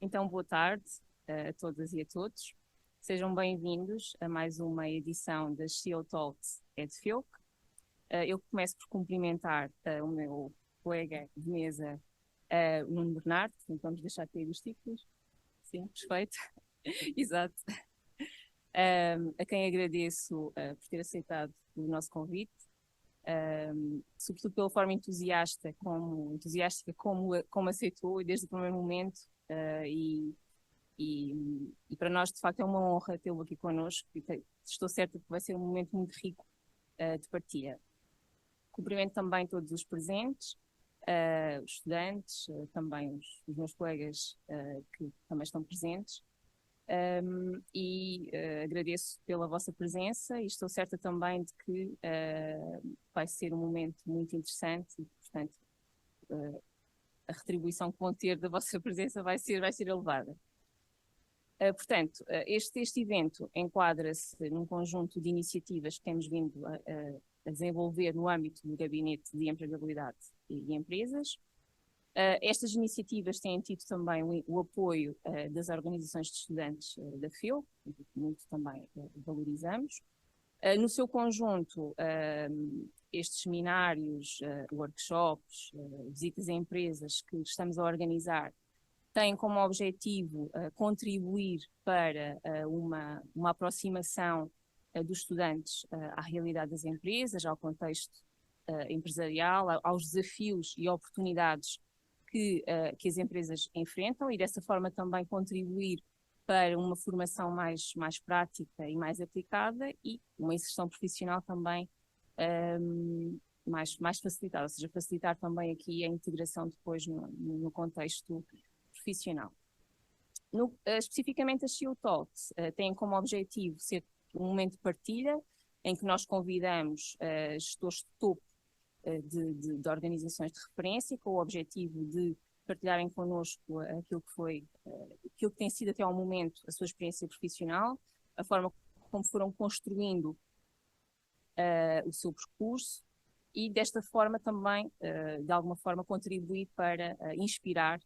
Então, boa tarde a todas e a todos. Sejam bem-vindos a mais uma edição das CEO Talks at FIOC. Eu começo por cumprimentar o meu colega de mesa, o Nuno Bernardo. Então, vamos deixar cair os títulos. Sim, perfeito. Exato. A quem agradeço por ter aceitado o nosso convite. Sobretudo pela forma entusiástica como aceitou desde o primeiro momento, e para nós de facto é uma honra tê-lo aqui connosco e estou certa que vai ser um momento muito rico de partilha. Cumprimento também todos os presentes, os estudantes, também os meus colegas que também estão presentes. Agradeço pela vossa presença e estou certa também de que vai ser um momento muito interessante e, portanto, a retribuição que vão ter da vossa presença vai ser elevada. Portanto, este evento enquadra-se num conjunto de iniciativas que temos vindo a desenvolver no âmbito do Gabinete de Empregabilidade e Empresas. Estas iniciativas têm tido também o apoio das organizações de estudantes da FIOC, que muito também valorizamos. No seu conjunto, estes seminários, workshops, visitas a empresas que estamos a organizar têm como objetivo contribuir para uma aproximação dos estudantes à realidade das empresas, ao contexto empresarial, aos desafios e oportunidades que as empresas enfrentam e dessa forma também contribuir para uma formação mais prática e mais aplicada e uma inserção profissional também mais facilitada, ou seja, facilitar também aqui a integração depois no contexto profissional. Especificamente as CEO Talks têm como objetivo ser um momento de partilha em que nós convidamos gestores de topo de organizações de referência com o objetivo de partilharem connosco aquilo que tem sido até ao momento a sua experiência profissional, a forma como foram construindo o seu percurso e desta forma também, de alguma forma, contribuir para inspirar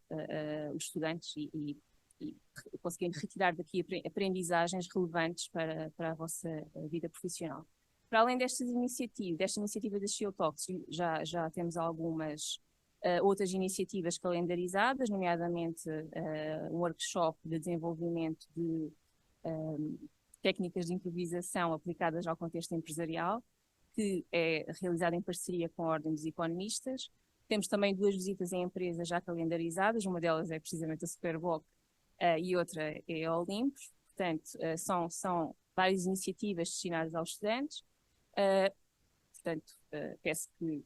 os estudantes e conseguirem retirar daqui aprendizagens relevantes para a vossa vida profissional. Para além desta iniciativa das CEO Talks, já temos algumas outras iniciativas calendarizadas, nomeadamente um workshop de desenvolvimento de técnicas de improvisação aplicadas ao contexto empresarial, que é realizado em parceria com a Ordem dos Economistas. Temos também 2 visitas em empresas já calendarizadas, uma delas é precisamente a Superboc e outra é a Olympus. Portanto, são várias iniciativas destinadas aos estudantes. Portanto, peço que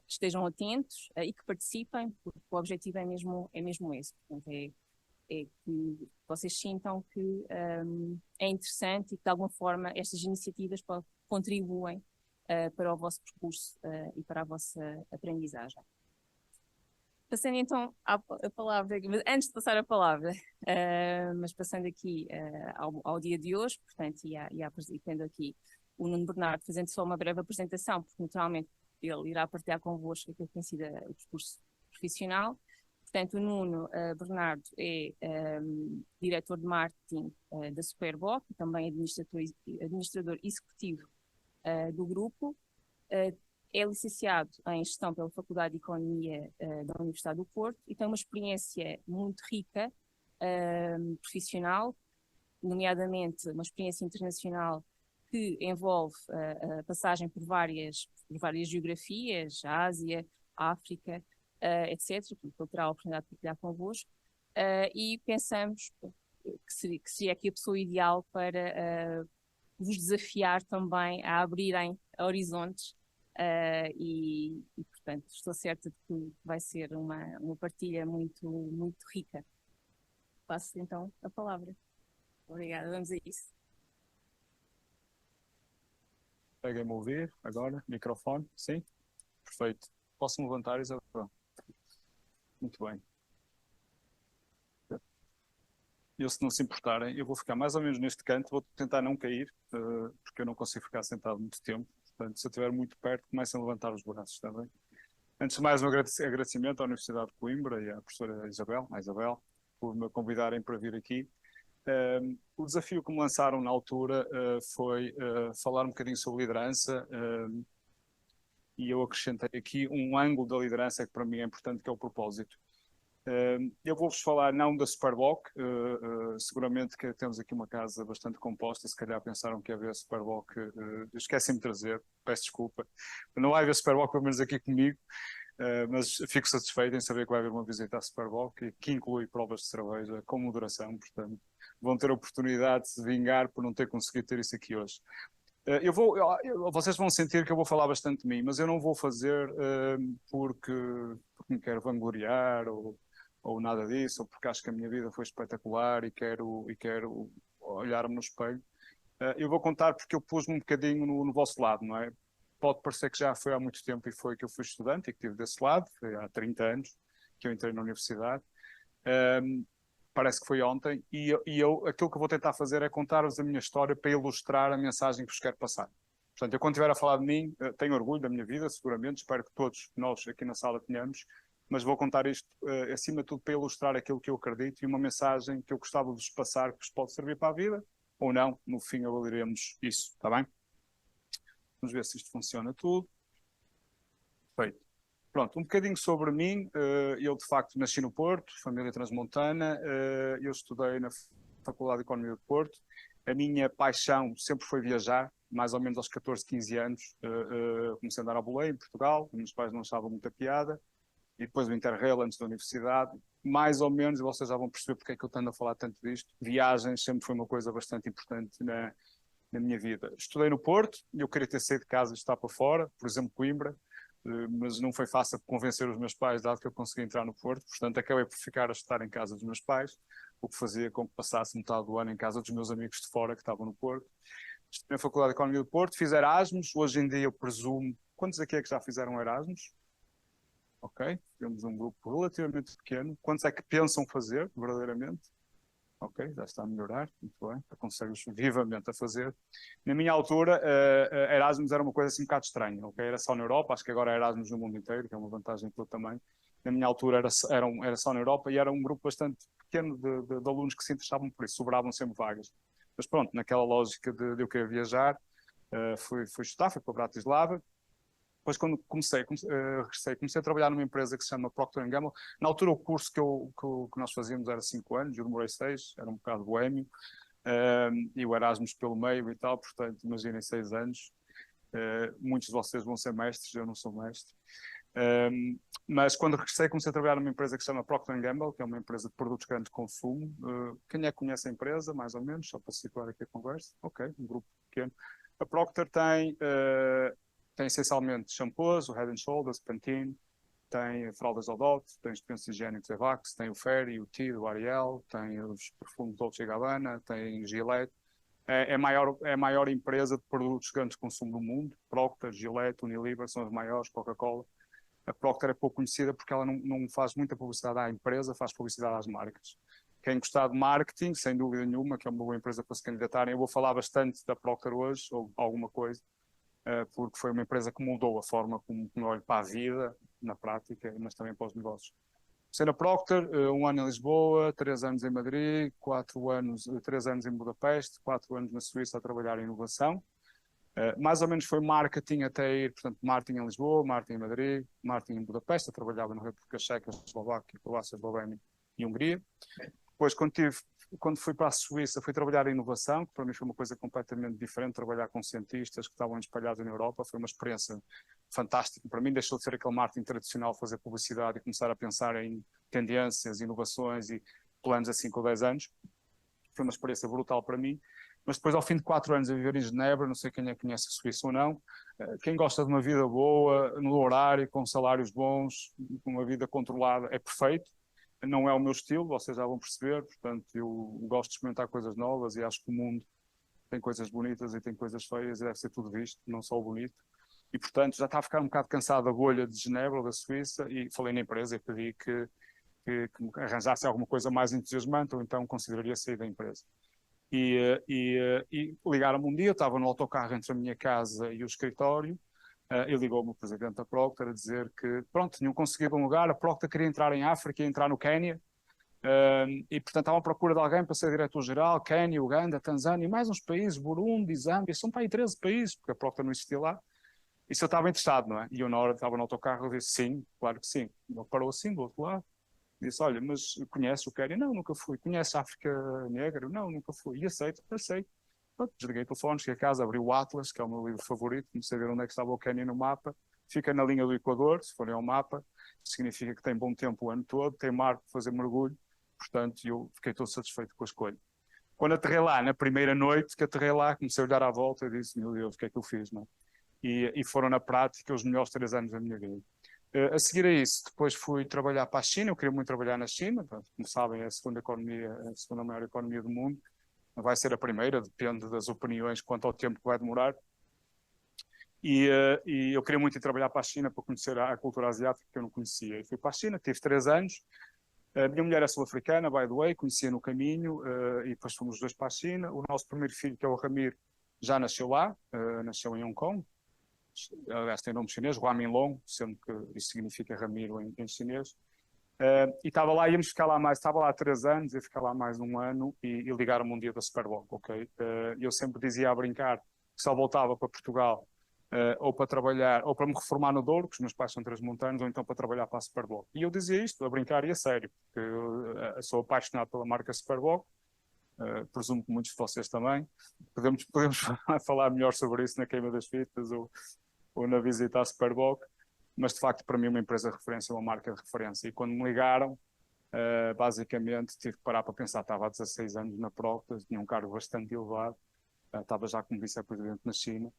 estejam atentos e que participem, porque o objetivo é mesmo esse. Portanto, é que vocês sintam que é interessante e que de alguma forma estas iniciativas contribuem para o vosso percurso e para a vossa aprendizagem. Passando então a palavra, antes de passar a palavra, mas passando aqui ao dia de hoje, portanto, e tendo aqui o Nuno Bernardo fazendo só uma breve apresentação, porque naturalmente ele irá partilhar convosco aquilo que tem sido o percurso profissional. Portanto, o Nuno Bernardo é diretor de marketing da Superboc e também administrador executivo do grupo. É licenciado em Gestão pela Faculdade de Economia da Universidade do Porto e tem uma experiência muito rica profissional, nomeadamente uma experiência internacional que envolve a passagem por várias geografias, a Ásia, a África, etc., que ele terá a oportunidade de partilhar convosco, e pensamos que seria aqui a pessoa ideal para vos desafiar também a abrirem horizontes portanto, estou certa de que vai ser uma partilha muito rica. Passo então a palavra. Obrigada, vamos a isso. Conseguem-me ouvir agora? Microfone? Sim? Perfeito. Posso me levantar, Isabel? Muito bem. Se não se importarem, eu vou ficar mais ou menos neste canto, vou tentar não cair, porque eu não consigo ficar sentado muito tempo. Portanto, se eu estiver muito perto, comecem a levantar os braços, está bem? Antes de mais, um agradecimento à Universidade de Coimbra e à professora Isabel, por me convidarem para vir aqui. O desafio que me lançaram na altura foi falar um bocadinho sobre liderança, e eu acrescentei aqui um ângulo da liderança que para mim é importante, que é o propósito. Eu vou-vos falar não da Superboc, seguramente que temos aqui uma casa bastante composta, se calhar pensaram que ia haver a Superboc, esquecem-me de trazer, peço desculpa. Não vai haver Superboc, pelo menos aqui comigo, mas fico satisfeito em saber que vai haver uma visita à Superboc, que inclui provas de cerveja com moderação, portanto vão ter a oportunidade de se vingar por não ter conseguido ter isso aqui hoje. Vocês vão sentir que eu vou falar bastante de mim, mas eu não vou fazer porque me quero vangloriar ou nada disso, ou porque acho que a minha vida foi espetacular e quero olhar-me no espelho. Eu vou contar porque eu pus-me um bocadinho no vosso lado, não é? Pode parecer que já foi há muito tempo e foi que eu fui estudante e que estive desse lado, foi há 30 anos que eu entrei na universidade. Parece que foi ontem, e aquilo que eu vou tentar fazer é contar-vos a minha história para ilustrar a mensagem que vos quero passar. Portanto, eu quando estiver a falar de mim, tenho orgulho da minha vida, seguramente, espero que todos nós aqui na sala tenhamos, mas vou contar isto, acima de tudo, para ilustrar aquilo que eu acredito e uma mensagem que eu gostava de vos passar que vos pode servir para a vida, ou não, no fim avaliaremos isso, está bem? Vamos ver se isto funciona tudo. Feito. Pronto, um bocadinho sobre mim. Eu, de facto, nasci no Porto, família transmontana. Eu estudei na Faculdade de Economia do Porto. A minha paixão sempre foi viajar, mais ou menos aos 14, 15 anos. Comecei a andar à boleia em Portugal, meus pais não achavam muita piada. E depois do Interrail, antes da universidade. Mais ou menos, e vocês já vão perceber porque é que eu tendo a falar tanto disto, viagens sempre foi uma coisa bastante importante na minha vida. Estudei no Porto, eu queria ter saído de casa e estar para fora, por exemplo, Coimbra, mas não foi fácil convencer os meus pais, dado que eu consegui entrar no Porto, portanto acabei por ficar a estar em casa dos meus pais, o que fazia com que passasse metade do ano em casa dos meus amigos de fora que estavam no Porto. Estudei na Faculdade de Economia do Porto, fiz Erasmus, hoje em dia eu presumo, quantos aqui é que já fizeram Erasmus? Ok, temos um grupo relativamente pequeno. Quantos é que pensam fazer, verdadeiramente? Ok, já está a melhorar, muito bem, aconselho-vos vivamente a fazer. Na minha altura, Erasmus era uma coisa assim um bocado estranha, ok? Era só na Europa, acho que agora é Erasmus no mundo inteiro, que é uma vantagem pelo tamanho. Na minha altura era só na Europa e era um grupo bastante pequeno de alunos que se interessavam por isso, sobravam sempre vagas. Mas pronto, naquela lógica de eu querer viajar, fui estudar, fui para Bratislava. Depois, quando comecei a trabalhar numa empresa que se chama Procter & Gamble. Na altura, o curso que nós fazíamos era 5 anos, eu demorei 6, era um bocado boémio, e o Erasmus pelo meio e tal, portanto, imaginem 6 anos. Muitos de vocês vão ser mestres, eu não sou mestre. Mas quando regressei, comecei a trabalhar numa empresa que se chama Procter & Gamble, que é uma empresa de produtos de grande consumo. Quem é que conhece a empresa, mais ou menos, só para situar aqui a conversa? Ok, um grupo pequeno. A Procter tem essencialmente shampoos, o Head & Shoulders, Pantene, tem fraldas Odot, tem os pensos higiênicos Evax, tem o Fairy, o Tide, o Ariel, tem os perfumes Dolce & Gabbana, tem Gillette. É a maior empresa de produtos de grande consumo do mundo. Procter, Gillette, Unilever são as maiores, Coca-Cola. A Procter é pouco conhecida porque ela não faz muita publicidade à empresa, faz publicidade às marcas. Quem gostar de marketing, sem dúvida nenhuma, que é uma boa empresa para se candidatarem, eu vou falar bastante da Procter hoje, ou alguma coisa, porque foi uma empresa que mudou a forma como eu olho para a vida, na prática, mas também para os negócios. Comecei na Procter, 1 ano em Lisboa, 3 anos em Madrid, 3 anos em Budapeste, 4 anos na Suíça a trabalhar em inovação. Mais ou menos foi marketing até ir, portanto, marketing em Lisboa, marketing em Madrid, marketing em Budapeste. Eu trabalhava na República Checa, Eslováquia, Croácia, Eslovénia e Hungria. Depois, quando fui para a Suíça, fui trabalhar em inovação, que para mim foi uma coisa completamente diferente, trabalhar com cientistas que estavam espalhados na Europa. Foi uma experiência fantástica. Para mim deixou de ser aquele marketing tradicional, fazer publicidade e começar a pensar em tendências, inovações e planos a 5 ou 10 anos. Foi uma experiência brutal para mim. Mas depois, ao fim de 4 anos a viver em Genebra, não sei quem é que conhece a Suíça ou não, quem gosta de uma vida boa, no horário, com salários bons, com uma vida controlada, é perfeito. Não é o meu estilo, vocês já vão perceber, portanto eu gosto de experimentar coisas novas e acho que o mundo tem coisas bonitas e tem coisas feias e deve ser tudo visto, não só o bonito. E portanto já estava a ficar um bocado cansado da bolha de Genebra, da Suíça, e falei na empresa e pedi que me arranjasse alguma coisa mais entusiasmante, ou então consideraria sair da empresa. E ligaram-me um dia, eu estava no autocarro entre a minha casa e o escritório, e ligou-me o presidente da Procter a dizer que, pronto, tinham conseguido um lugar, a Procter queria entrar em África, ia entrar no Quénia, E, portanto, estavam à procura de alguém para ser diretor-geral, Quênia, Uganda, Tanzânia, e mais uns países, Burundi, Zâmbia, são para aí 13 países, porque a Procter não existia lá. E se eu estava interessado, não é? E eu, na hora estava no autocarro, eu disse sim, claro que sim. Ele parou assim, do outro lado, disse, olha, mas conhece o Quênia? Não, nunca fui. Conhece a África Negra? Não, nunca fui. E aceito? Aceito. Pronto, desliguei o telefone, cheguei a casa, abri o Atlas, que é o meu livro favorito, comecei a ver onde é que estava o Quênia no mapa. Fica na linha do Equador, se forem ao mapa, significa que tem bom tempo o ano todo, tem mar para fazer mergulho, portanto eu fiquei todo satisfeito com a escolha. Quando aterrei lá, na primeira noite que aterrei lá, comecei a olhar à volta e disse, meu Deus, o que é que eu fiz, não? E foram na prática os melhores 3 anos da minha vida. A seguir a isso, depois fui trabalhar para a China, eu queria muito trabalhar na China, como sabem é a segunda economia, a segunda maior economia do mundo, vai ser a primeira, depende das opiniões quanto ao tempo que vai demorar. E eu queria muito ir trabalhar para a China para conhecer a cultura asiática que eu não conhecia. E fui para a China, tive 3 anos. A minha mulher é sul-africana, by the way, conhecia no caminho, e depois fomos os dois para a China. O nosso primeiro filho, que é o Ramiro, já nasceu lá, nasceu em Hong Kong. Aliás, tem nome chinês, Hua Minlong, sendo que isso significa Ramiro em chinês. E estava lá, íamos ficar lá mais, estava lá há 3 anos, ia ficar lá mais um ano e ligaram-me um dia da Super Bowl, ok? Eu sempre dizia a brincar que só voltava para Portugal ou para trabalhar, ou para me reformar no Douro, que os meus pais são transmontanos, ou então para trabalhar para a Super Bowl. E eu dizia isto, a brincar e a sério, porque eu sou apaixonado pela marca Super Bowl, presumo que muitos de vocês também. Podemos falar melhor sobre isso na queima das fitas ou na visita à Super Bowl, mas de facto para mim uma empresa de referência é uma marca de referência. E quando me ligaram, basicamente tive que parar para pensar, estava há 16 anos na Procter, tinha um cargo bastante elevado, estava já como vice-presidente na China,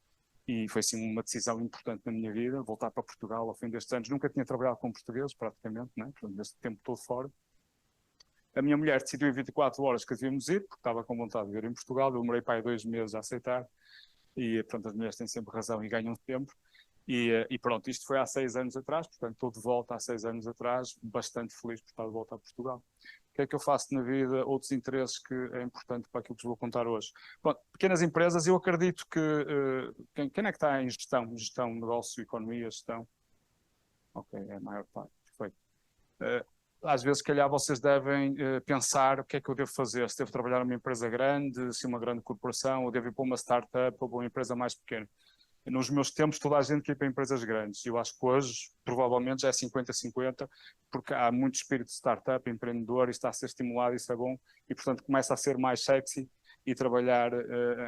e foi assim uma decisão importante na minha vida, voltar para Portugal ao fim destes anos. Nunca tinha trabalhado com portugueses, praticamente, né? Deste tempo todo fora. A minha mulher decidiu em 24 horas que devíamos ir, porque estava com vontade de vir em Portugal. Eu demorei para aí 2 meses a aceitar, e portanto as mulheres têm sempre razão e ganham tempo. E pronto, isto foi há 6 anos atrás, portanto estou de volta há 6 anos atrás, bastante feliz por estar de volta a Portugal. O que é que eu faço na vida? Outros interesses que é importante para aquilo que vos vou contar hoje. Bom, pequenas empresas, eu acredito que quem é que está em gestão, negócio, economia, gestão? Ok, é a maior parte, perfeito. Às vezes, se calhar, vocês devem pensar o que é que eu devo fazer, se devo trabalhar numa empresa grande, se uma grande corporação, ou devo ir para uma startup ou para uma empresa mais pequena. Nos meus tempos, toda a gente quer ir para empresas grandes. Eu acho que hoje, provavelmente, já é 50-50, porque há muito espírito de startup, empreendedor, e está a ser estimulado, isso é bom, e, portanto, começa a ser mais sexy e trabalhar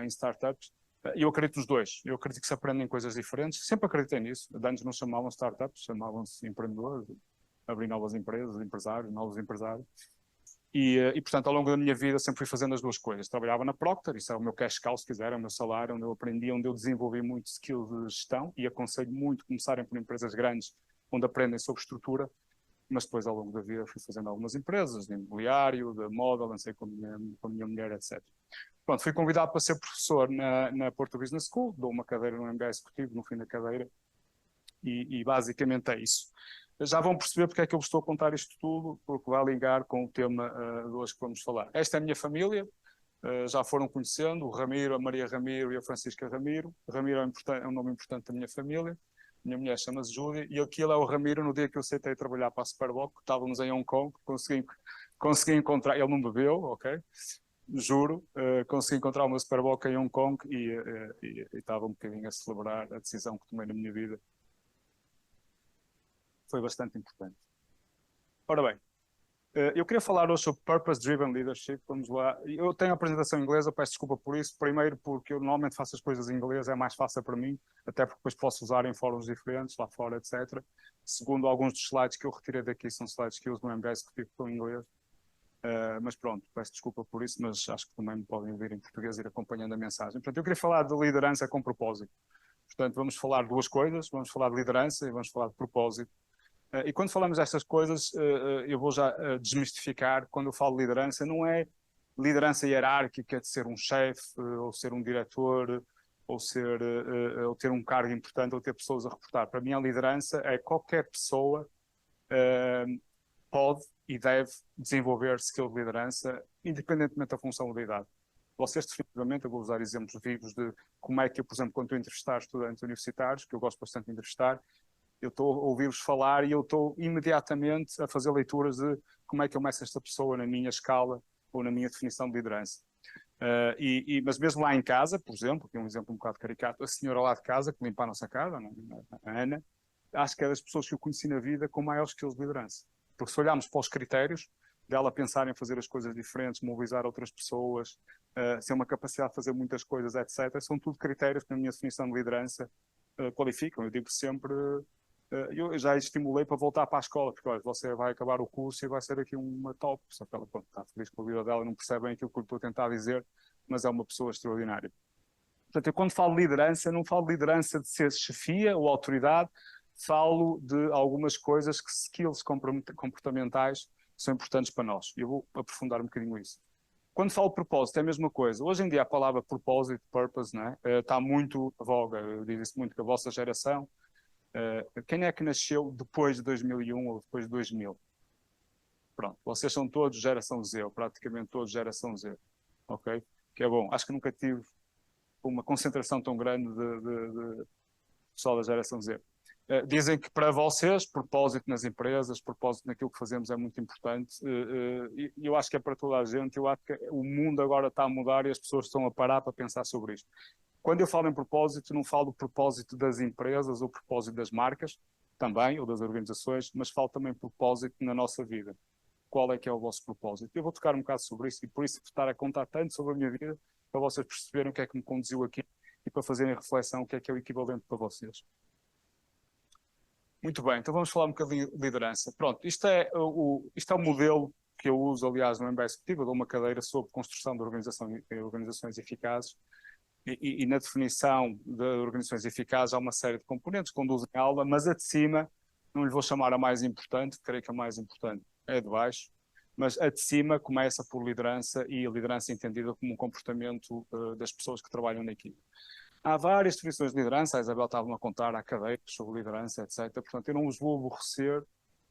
em startups. Eu acredito nos dois. Eu acredito que se aprendem coisas diferentes. Sempre acreditei nisso. Antes não chamavam startups, chamavam-se empreendedores, abrir novas empresas, empresários, novos empresários. Portanto, ao longo da minha vida sempre fui fazendo as duas coisas. Trabalhava na Procter, isso era o meu cash cow, se quiser, é o meu salário, onde eu aprendi, onde eu desenvolvi muito skill de gestão e aconselho muito começarem por empresas grandes, onde aprendem sobre estrutura, mas depois ao longo da vida fui fazendo algumas empresas, de imobiliário, de moda, lancei com a minha mulher, etc. Pronto, fui convidado para ser professor na Porto Business School, dou uma cadeira no MBA Executivo no fim da cadeira, e basicamente é isso. Já vão perceber porque é que eu vos estou a contar isto tudo, porque vai ligar com o tema de hoje que vamos falar. Esta é a minha família, já foram conhecendo, o Ramiro, a Maria Ramiro e a Francisca Ramiro. O Ramiro é um nome importante da minha família. Minha mulher chama-se Júlia, e aquilo é o Ramiro no dia que eu aceitei trabalhar para a Superboc, estávamos em Hong Kong, consegui encontrar, ele não bebeu, ok? Juro, consegui encontrar o meu Superboc em Hong Kong e estava um bocadinho a celebrar a decisão que tomei na minha vida. Foi bastante importante. Ora bem, eu queria falar hoje sobre Purpose Driven Leadership. Vamos lá. Eu tenho a apresentação em inglês, eu peço desculpa por isso. Primeiro, porque eu normalmente faço as coisas em inglês, é mais fácil para mim, até porque depois posso usar em fóruns diferentes, lá fora, etc. Segundo, alguns dos slides que eu retirei daqui são slides que eu uso no MBA Executivo que estão em inglês. Mas pronto, peço desculpa por isso, mas acho que também me podem ouvir em português e ir acompanhando a mensagem. Portanto, eu queria falar de liderança com propósito. Portanto, vamos falar de duas coisas, vamos falar de liderança e vamos falar de propósito. E quando falamos destas coisas, eu vou já desmistificar. Quando eu falo de liderança, não é liderança hierárquica de ser um chefe, ou ser um diretor, ou ter um cargo importante, ou ter pessoas a reportar. Para mim, a liderança é qualquer pessoa pode e deve desenvolver skill de liderança, independentemente da função ou idade. Vocês, definitivamente, eu vou usar exemplos vivos de como é que eu, por exemplo, quando estou a entrevistar estudantes universitários, que eu gosto bastante de entrevistar, Eu estou a ouvir-vos falar e eu estou imediatamente a fazer leituras de como é que eu meço esta pessoa na minha escala ou na minha definição de liderança. Mas mesmo lá em casa, por exemplo, que é um exemplo um bocado caricato, a senhora lá de casa, que limpa a nossa casa, a Ana, acho que é das pessoas que eu conheci na vida com maiores skills de liderança. Porque se olharmos para os critérios dela pensar em fazer as coisas diferentes, mobilizar outras pessoas, ter uma capacidade de fazer muitas coisas, etc., são tudo critérios que na minha definição de liderança qualificam. Eu digo sempre, eu já a estimulei para voltar para a escola, porque olha, você vai acabar o curso e vai ser aqui uma top, só que ela está feliz com a vida dela, não percebe bem aquilo que eu estou a tentar dizer, mas é uma pessoa extraordinária. Portanto, eu quando falo de liderança, não falo de liderança de ser chefia ou autoridade, falo de algumas coisas que skills comportamentais são importantes para nós. Eu vou aprofundar um bocadinho isso. Quando falo de propósito, é a mesma coisa. Hoje em dia a palavra propósito, purpose, né, está muito à voga. Eu digo isso muito que a vossa geração, quem é que nasceu depois de 2001 ou depois de 2000? Pronto, vocês são todos geração Z, ou praticamente todos geração Z, ok? Que é bom. Acho que nunca tive uma concentração tão grande de pessoal da geração Z. Dizem que para vocês, propósito nas empresas, propósito naquilo que fazemos é muito importante. E eu acho que é para toda a gente. Eu acho que o mundo agora está a mudar e as pessoas estão a parar para pensar sobre isto. Quando eu falo em propósito, não falo do propósito das empresas ou propósito das marcas, também, ou das organizações, mas falo também propósito na nossa vida. Qual é que é o vosso propósito? Eu vou tocar um bocado sobre isso e por isso estar a contar tanto sobre a minha vida, para vocês perceberem o que é que me conduziu aqui e para fazerem a reflexão o que é o equivalente para vocês. Muito bem, então vamos falar um bocadinho de liderança. Pronto, isto é o modelo que eu uso, aliás, no MBA Executivo. Eu dou uma cadeira sobre construção de organizações eficazes e na definição de organizações eficazes há uma série de componentes que conduzem a aula, mas a de cima, não lhe vou chamar a mais importante, creio que a mais importante é a de baixo, mas a de cima começa por liderança e a liderança entendida como um comportamento das pessoas que trabalham na equipe. Há várias definições de liderança, a Isabel estava-me a contar há cadeiras sobre liderança, etc. Portanto, eu não os vou aborrecer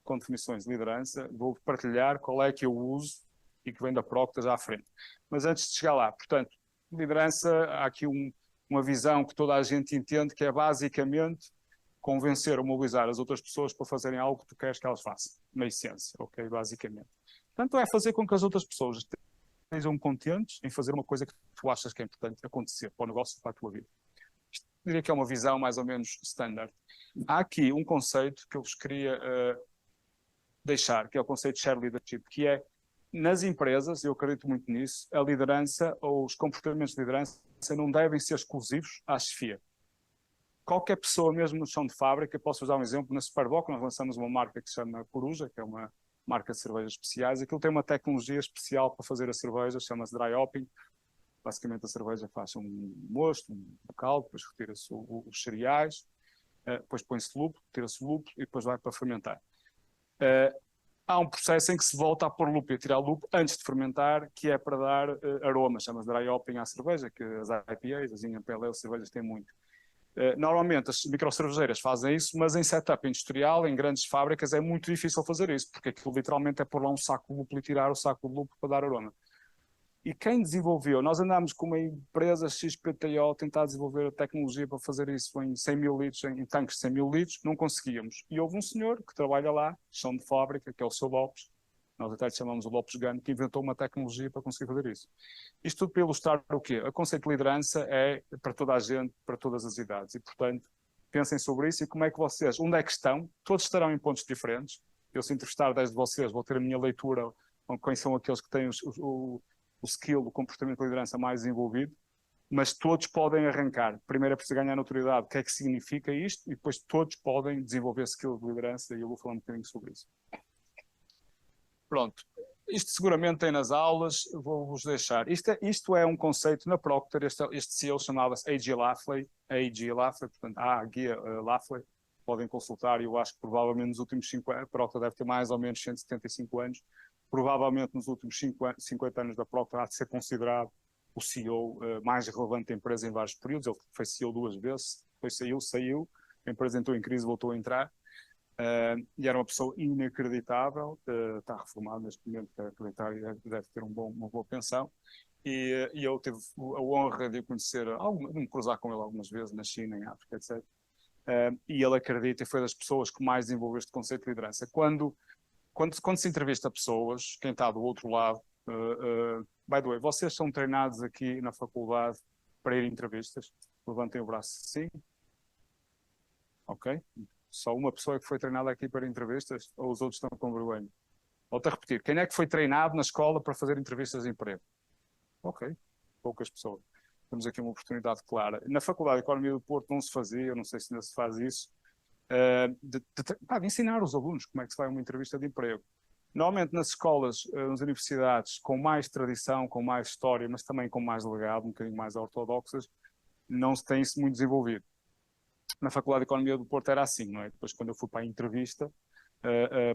com definições de liderança, vou partilhar qual é que eu uso e que vem da Procter já à frente. Mas antes de chegar lá, portanto, liderança, há aqui uma visão que toda a gente entende, que é basicamente convencer ou mobilizar as outras pessoas para fazerem algo que tu queres que elas façam, na essência, ok? Basicamente. Portanto, é fazer com que as outras pessoas estejam contentes em fazer uma coisa que tu achas que é importante acontecer para o negócio e para a tua vida. Isto diria que é uma visão mais ou menos standard. Há aqui um conceito que eu vos queria deixar, que é o conceito de shared leadership, que é, nas empresas, eu acredito muito nisso, a liderança ou os comportamentos de liderança não devem ser exclusivos à chefia. Qualquer pessoa, mesmo no chão de fábrica, posso usar um exemplo, na Superboc nós lançamos uma marca que se chama Coruja, que é uma marca de cervejas especiais. Aquilo tem uma tecnologia especial para fazer a cerveja, chama-se dry hopping. Basicamente a cerveja faz um mosto, um caldo, depois retira-se os cereais, depois põe-se lúpulo, tira-se o lúpulo e depois vai para fermentar. Há um processo em que se volta a pôr lúpulo e a tirar lúpulo antes de fermentar, que é para dar aroma, chama-se dry hopping à cerveja, que as IPAs, as Imperial Ale cervejas têm muito. Normalmente as microcervejeiras fazem isso, mas em setup industrial, em grandes fábricas, é muito difícil fazer isso, porque aquilo literalmente é pôr lá um saco de lúpulo e tirar o saco de lúpulo para dar aroma. E quem desenvolveu, nós andámos com uma empresa XPTO a tentar desenvolver a tecnologia para fazer isso em 100 mil litros, em tanques de 100 mil litros, não conseguíamos. E houve um senhor que trabalha lá, chão de fábrica, que é o seu Lopes, nós até lhe chamamos o Lopes Gun, que inventou uma tecnologia para conseguir fazer isso. Isto tudo para ilustrar o quê? O conceito de liderança é para toda a gente, para todas as idades. E, portanto, pensem sobre isso e como é que vocês, onde é que estão? Todos estarão em pontos diferentes. Eu, se entrevistar 10 de vocês, vou ter a minha leitura, quem são aqueles que têm o skill, o comportamento de liderança mais desenvolvido, mas todos podem arrancar. Primeiro é preciso ganhar notoriedade, o que é que significa isto, e depois todos podem desenvolver skill de liderança, e eu vou falar um bocadinho sobre isso. Pronto, isto seguramente tem nas aulas, vou-vos deixar. Isto é um conceito na Procter, este CEO chamava-se A.G. Lafley, portanto, A.G. Lafley, podem consultar, e eu acho que provavelmente nos últimos 5 anos, a Procter deve ter mais ou menos 175 anos, provavelmente nos últimos 50 anos da Procter há de ser considerado o CEO mais relevante da empresa em vários períodos. Ele foi CEO 2 vezes, depois saiu, a empresa entrou em crise, voltou a entrar. E era uma pessoa inacreditável, está reformado neste momento, quer acreditar, e deve ter uma boa pensão. E eu tive a honra de o conhecer, de me cruzar com ele algumas vezes na China, em África, etc. E ele acredita e foi das pessoas que mais desenvolveu este conceito de liderança. Quando se entrevista pessoas, quem está do outro lado, by the way, vocês são treinados aqui na faculdade para ir a entrevistas? Levantem o braço. Sim? Ok. Só uma pessoa que foi treinada aqui para entrevistas ou os outros estão com vergonha? Volto a repetir. Quem é que foi treinado na escola para fazer entrevistas de emprego? Ok. Poucas pessoas. Temos aqui uma oportunidade clara. Na Faculdade de Economia do Porto não se fazia, eu não sei se ainda se faz isso, de ensinar os alunos como é que se vai a uma entrevista de emprego. Normalmente nas escolas, nas universidades com mais tradição, com mais história, mas também com mais legado, um bocadinho mais ortodoxas, não se tem isso muito desenvolvido. Na Faculdade de Economia do Porto era assim, não é? Depois quando eu fui para a entrevista,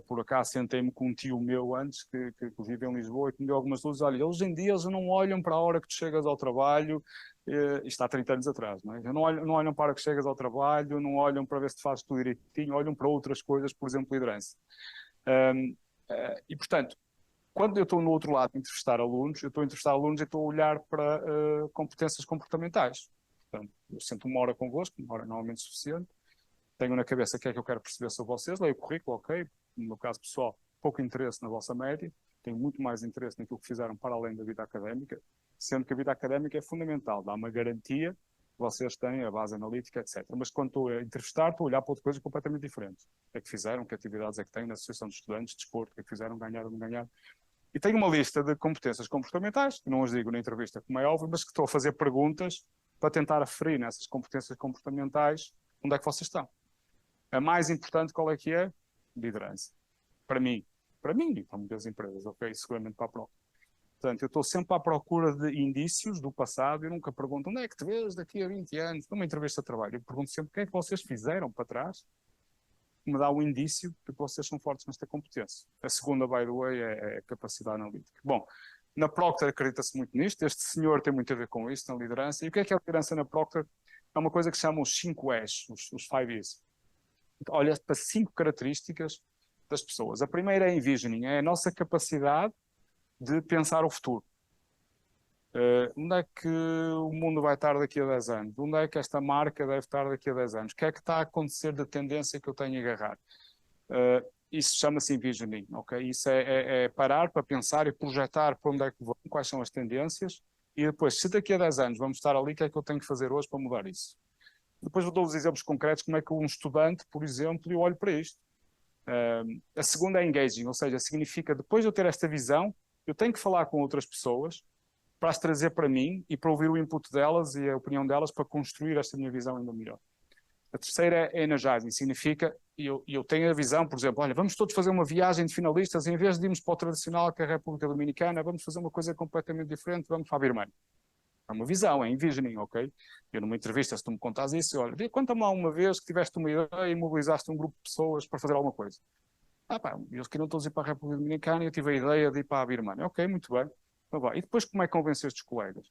por acaso sentei-me com um tio meu antes, que vive em Lisboa, e que me deu algumas luzes. Olha, hoje em dia eles não olham para a hora que tu chegas ao trabalho, isto há 30 anos atrás, não é? Não olham para a hora que chegas ao trabalho, não olham para ver se tu fazes tudo direitinho, olham para outras coisas, por exemplo, liderança. E, portanto, quando eu estou no outro lado a entrevistar alunos, eu estou a entrevistar alunos e estou a olhar para competências comportamentais. Portanto, eu sento uma hora convosco, uma hora normalmente suficiente, tenho na cabeça o que é que eu quero perceber sobre vocês, leio o currículo, ok, no meu caso pessoal, pouco interesse na vossa média, tenho muito mais interesse naquilo que fizeram para além da vida académica, sendo que a vida académica é fundamental, dá uma garantia que vocês têm, a base analítica, etc. Mas quando estou a entrevistar, estou a olhar para outra coisa completamente diferente. O que é que fizeram, que atividades é que têm na Associação de Estudantes, desporto, o que é que fizeram, ganharam, não ganharam. E tenho uma lista de competências comportamentais, que não as digo na entrevista, como é óbvio, mas que estou a fazer perguntas para tentar aferir nessas competências comportamentais onde é que vocês estão. A mais importante, qual é que é? Liderança. Para mim e para muitas empresas, ok? Seguramente para a própria. Portanto, eu estou sempre à procura de indícios do passado. Eu nunca pergunto onde é que te vês daqui a 20 anos, numa entrevista de trabalho. Eu pergunto sempre o que é que vocês fizeram para trás, que me dá um indício de que vocês são fortes nesta competência. A segunda, by the way, é a capacidade analítica. Bom, na Procter acredita-se muito nisto. Este senhor tem muito a ver com isso, na liderança. E o que é a liderança na Procter? É uma coisa que se chama os 5 E's, os 5 E's. Olha para 5 características das pessoas. A primeira é envisioning, é a nossa capacidade de pensar o futuro. Onde é que o mundo vai estar daqui a 10 anos? Onde é que esta marca deve estar daqui a 10 anos? O que é que está a acontecer da tendência que eu tenho a agarrar? Isso chama-se envisioning, ok? Isso é parar para pensar e projetar para onde é que vão, quais são as tendências, e depois, se daqui a 10 anos vamos estar ali, o que é que eu tenho que fazer hoje para mudar isso? Depois vou dar-vos exemplos concretos, como é que um estudante, por exemplo, eu olho para isto. A segunda é engaging, ou seja, significa, depois de eu ter esta visão, eu tenho que falar com outras pessoas para as trazer para mim e para ouvir o input delas e a opinião delas para construir esta minha visão ainda melhor. A terceira é energizing, significa, eu tenho a visão, por exemplo, olha, vamos todos fazer uma viagem de finalistas, em vez de irmos para o tradicional, que é a República Dominicana, vamos fazer uma coisa completamente diferente, vamos para a Birmania. É uma visão, é envisioning, ok? Eu numa entrevista, se tu me contas isso, olha, conta-me lá uma vez que tiveste uma ideia e mobilizaste um grupo de pessoas para fazer alguma coisa. Eles queriam todos ir para a República Dominicana e eu tive a ideia de ir para a Birmania. Ok, muito bem. Então, vai. E depois como é que convenceste os colegas?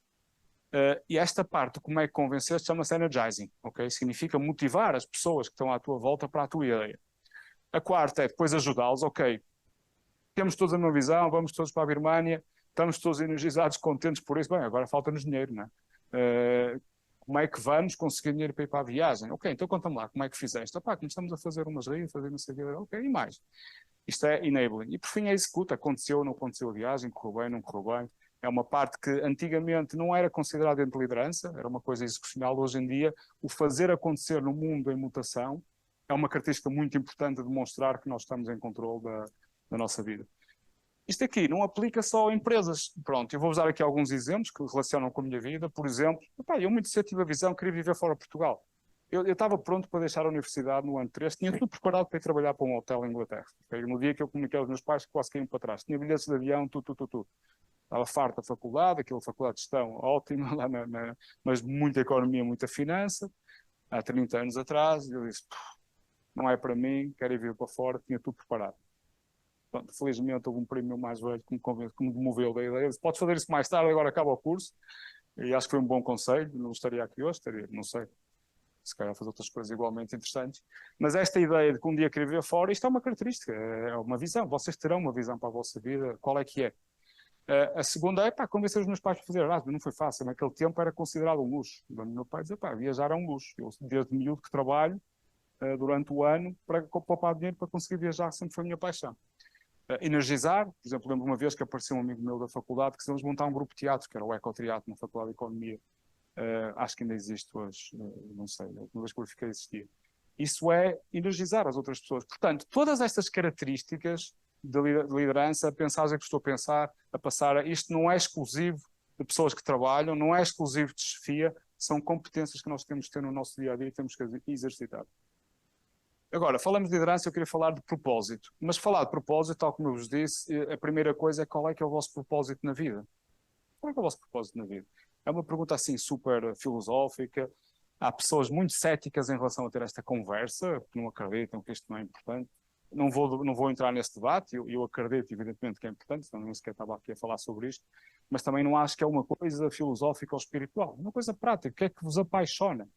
E esta parte, como é que convenceste, chama-se energizing, ok? Significa motivar as pessoas que estão à tua volta para a tua ideia. A quarta é depois ajudá-los, ok? Temos todos a mesma visão, vamos todos para a Birmania, estamos todos energizados, contentes por isso. Bem, agora falta-nos dinheiro, não é? Como é que vamos conseguir dinheiro para ir para a viagem? Ok, então conta-me lá, como é que fizeste? Começamos a fazer umas rifas e não sei o quê. Ok, e mais? Isto é enabling. E por fim é executa. Aconteceu, não aconteceu a viagem, correu bem, não correu bem. É uma parte que antigamente não era considerada dentro de liderança, era uma coisa execucional. Hoje em dia, o fazer acontecer no mundo em mutação é uma característica muito importante de demonstrar que nós estamos em controle da nossa vida. Isto aqui não aplica só a empresas. Pronto, eu vou-vos dar aqui alguns exemplos que relacionam com a minha vida. Por exemplo, eu muito cedo tive a visão que queria viver fora de Portugal. Eu estava pronto para deixar a universidade no ano 3, tinha tudo preparado para ir trabalhar para um hotel em Inglaterra. Okay? No dia que eu comuniquei aos meus pais, que quase caíam para trás. Tinha bilhetes de avião, tudo. Estava farto da faculdade, aquela faculdade de gestão ótima, lá mas muita economia, muita finança. Há 30 anos atrás, eu disse, não é para mim, quero ir vir para fora, tinha tudo preparado. Pronto, felizmente houve um primo mais velho que me moveu da ideia. Disse, podes fazer isso mais tarde, agora acaba o curso. E acho que foi um bom conselho, não estaria aqui hoje, não sei, se calhar fazer outras coisas igualmente interessantes. Mas esta ideia de que um dia querer ver fora, isto é uma característica, é uma visão. Vocês terão uma visão para a vossa vida, qual é que é? A segunda é, convencer os meus pais para fazer Erasmus. Não foi fácil, naquele tempo era considerado um luxo. O meu pai dizia, viajar é um luxo. Eu, desde miúdo que trabalho, durante o ano para poupar dinheiro para conseguir viajar, sempre foi a minha paixão. Energizar, por exemplo, lembro uma vez que apareceu um amigo meu da faculdade que quisemos montar um grupo de teatro, que era o Ecoteatro, na Faculdade de Economia. Acho que ainda existe hoje, não sei, a última vez que verifiquei existia. Isso é energizar as outras pessoas. Portanto, todas estas características de liderança, a pensagem que estou a pensar, a passar, isto não é exclusivo de pessoas que trabalham, não é exclusivo de chefia, são competências que nós temos que ter no nosso dia-a-dia e temos que exercitar. Agora, falamos de liderança, eu queria falar de propósito. Mas falar de propósito, tal como eu vos disse, a primeira coisa é qual é que é o vosso propósito na vida? Qual é que é o vosso propósito na vida? É uma pergunta assim super filosófica. Há pessoas muito céticas em relação a ter esta conversa, que não acreditam que isto não é importante. Não vou entrar nesse debate, eu acredito evidentemente que é importante, senão nem sequer estava aqui a falar sobre isto, mas também não acho que é uma coisa filosófica ou espiritual, uma coisa prática. O que é que vos apaixona?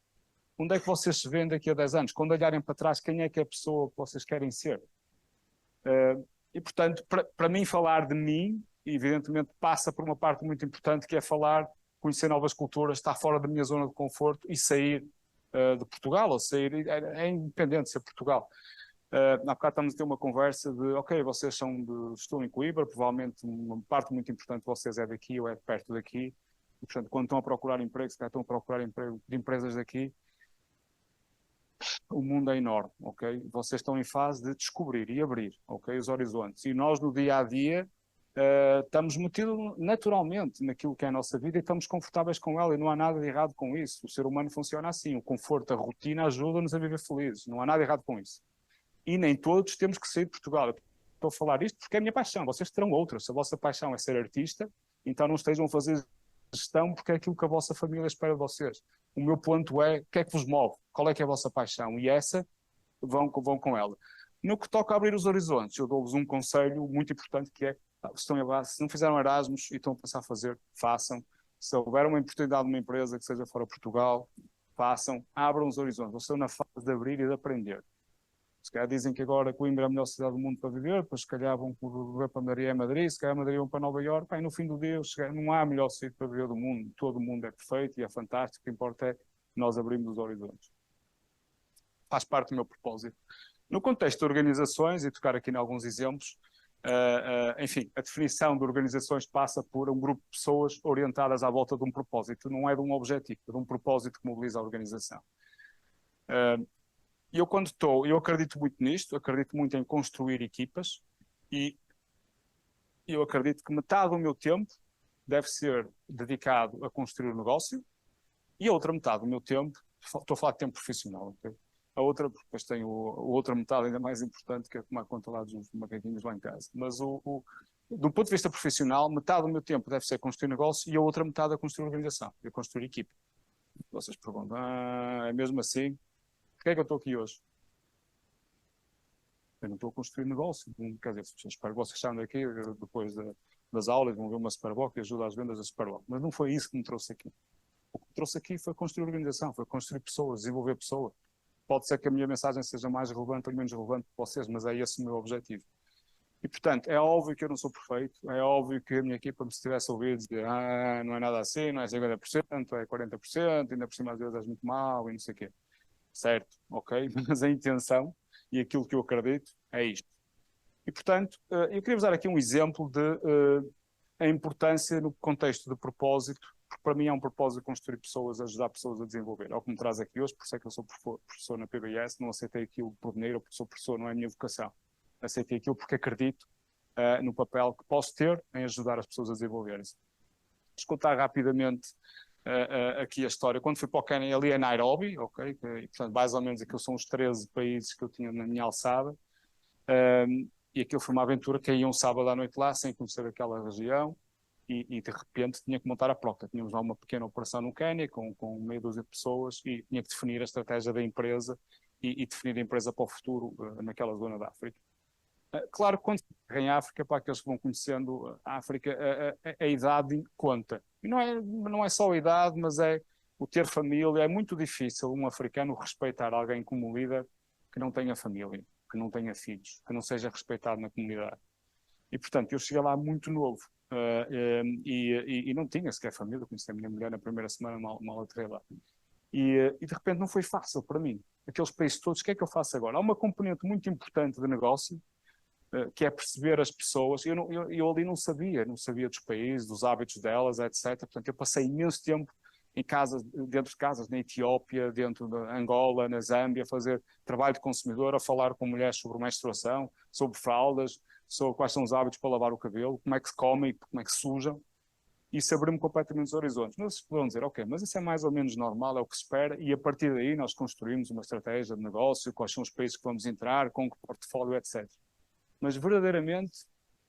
Onde é que vocês se veem daqui a 10 anos? Quando olharem para trás, quem é que é a pessoa que vocês querem ser? E, portanto, para mim, falar de mim, evidentemente, passa por uma parte muito importante, que é falar, conhecer novas culturas, estar fora da minha zona de conforto e sair de Portugal, ou sair, é independente ser Portugal. Há bocado estamos a ter uma conversa de, ok, vocês estão em Coimbra, provavelmente uma parte muito importante de vocês é daqui ou é perto daqui, e, portanto, quando estão a procurar emprego, se calhar estão a procurar emprego de empresas daqui, o mundo é enorme, ok? Vocês estão em fase de descobrir e abrir, ok? Os horizontes. E nós, no dia a dia, estamos metidos naturalmente naquilo que é a nossa vida e estamos confortáveis com ela e não há nada de errado com isso. O ser humano funciona assim. O conforto, a rotina ajuda-nos a viver felizes. Não há nada de errado com isso. E nem todos temos que sair de Portugal. Estou a falar isto porque é a minha paixão. Vocês terão outras. Se a vossa paixão é ser artista, então não estejam a fazer gestão porque é aquilo que a vossa família espera de vocês. O meu ponto é, o que é que vos move? Qual é que é a vossa paixão? E essa, vão com ela. No que toca a abrir os horizontes, eu dou-vos um conselho muito importante que é, se não fizeram Erasmus e estão a pensar a fazer, façam. Se houver uma oportunidade numa empresa que seja fora de Portugal, façam, abram os horizontes. Vocês estão na fase de abrir e de aprender. Se calhar dizem que agora Coimbra é a melhor cidade do mundo para viver, depois se calhar vão para Madrid, se calhar Madrid vão para Nova Iorque, e no fim do dia não há melhor sítio para viver do mundo, todo o mundo é perfeito e é fantástico, o que importa é nós abrirmos os horizontes. Faz parte do meu propósito. No contexto de organizações, e tocar aqui em alguns exemplos, enfim, a definição de organizações passa por um grupo de pessoas orientadas à volta de um propósito, não é de um objetivo, é de um propósito que mobiliza a organização. E eu acredito muito nisto, acredito muito em construir equipas e eu acredito que metade do meu tempo deve ser dedicado a construir o negócio e a outra metade do meu tempo, estou a falar de tempo profissional, okay? A outra, depois tem a outra metade ainda mais importante, que é tomar conta lá dos macaquinhos lá em casa. Mas do ponto de vista profissional, metade do meu tempo deve ser construir negócio e a outra metade a construir organização, a construir equipe. Vocês perguntam, é mesmo assim? Porquê é que eu estou aqui hoje? Eu não estou a construir negócio. Quer dizer, espero que vocês saiam daqui depois das aulas, vão ver uma Superboc e ajuda às vendas da Superboc. Mas não foi isso que me trouxe aqui. O que me trouxe aqui foi construir organização, foi construir pessoas, desenvolver pessoas. Pode ser que a minha mensagem seja mais relevante ou menos relevante para vocês, mas é esse o meu objetivo. E, portanto, é óbvio que eu não sou perfeito, é óbvio que a minha equipa me tivesse ouvido dizer não é nada assim, não é 50%, é 40%, ainda por cima às vezes és muito mal e não sei o quê. Certo, ok, mas a intenção e aquilo que eu acredito é isto. E, portanto, eu queria usar aqui um exemplo de a importância no contexto de propósito, porque para mim é um propósito construir pessoas, ajudar pessoas a desenvolver. É o que me traz aqui hoje, por isso é que eu sou professor na PBS, não aceitei aquilo por dinheiro, porque sou professor, não é a minha vocação. Aceitei aquilo porque acredito no papel que posso ter em ajudar as pessoas a desenvolverem-se. Vou contar rapidamente aqui a história. Quando fui para o Quênia, ali é Nairobi, ok? E, portanto, mais ou menos aquilo são os 13 países que eu tinha na minha alçada. E aquilo foi uma aventura que ia um sábado à noite lá, sem conhecer aquela região, e de repente tinha que montar a prota. Tínhamos lá uma pequena operação no Quênia, com meia dúzia de pessoas, e tinha que definir a estratégia da empresa e definir a empresa para o futuro naquela zona da África. Claro que quando em África, para aqueles que vão conhecendo a África, a idade conta. E não é só a idade, mas é o ter família. É muito difícil um africano respeitar alguém como líder que não tenha família, que não tenha filhos, que não seja respeitado na comunidade. E, portanto, eu cheguei lá muito novo e não tinha sequer família. Conheci a minha mulher na primeira semana, mal entrei lá. E de repente não foi fácil para mim. Aqueles países todos, o que é que eu faço agora? Há uma componente muito importante de negócio, que é perceber as pessoas. Eu ali não sabia dos países, dos hábitos delas, etc. Portanto, eu passei imenso tempo em casas, dentro de casas, na Etiópia, dentro de Angola, na Zâmbia, a fazer trabalho de consumidor, a falar com mulheres sobre menstruação, sobre fraldas, sobre quais são os hábitos para lavar o cabelo, como é que se comem, como é que se sujam. Isso abriu-me completamente os horizontes. Mas vocês poderão dizer, ok, mas isso é mais ou menos normal, é o que se espera, e a partir daí nós construímos uma estratégia de negócio, quais são os países que vamos entrar, com que portfólio, etc. Mas verdadeiramente,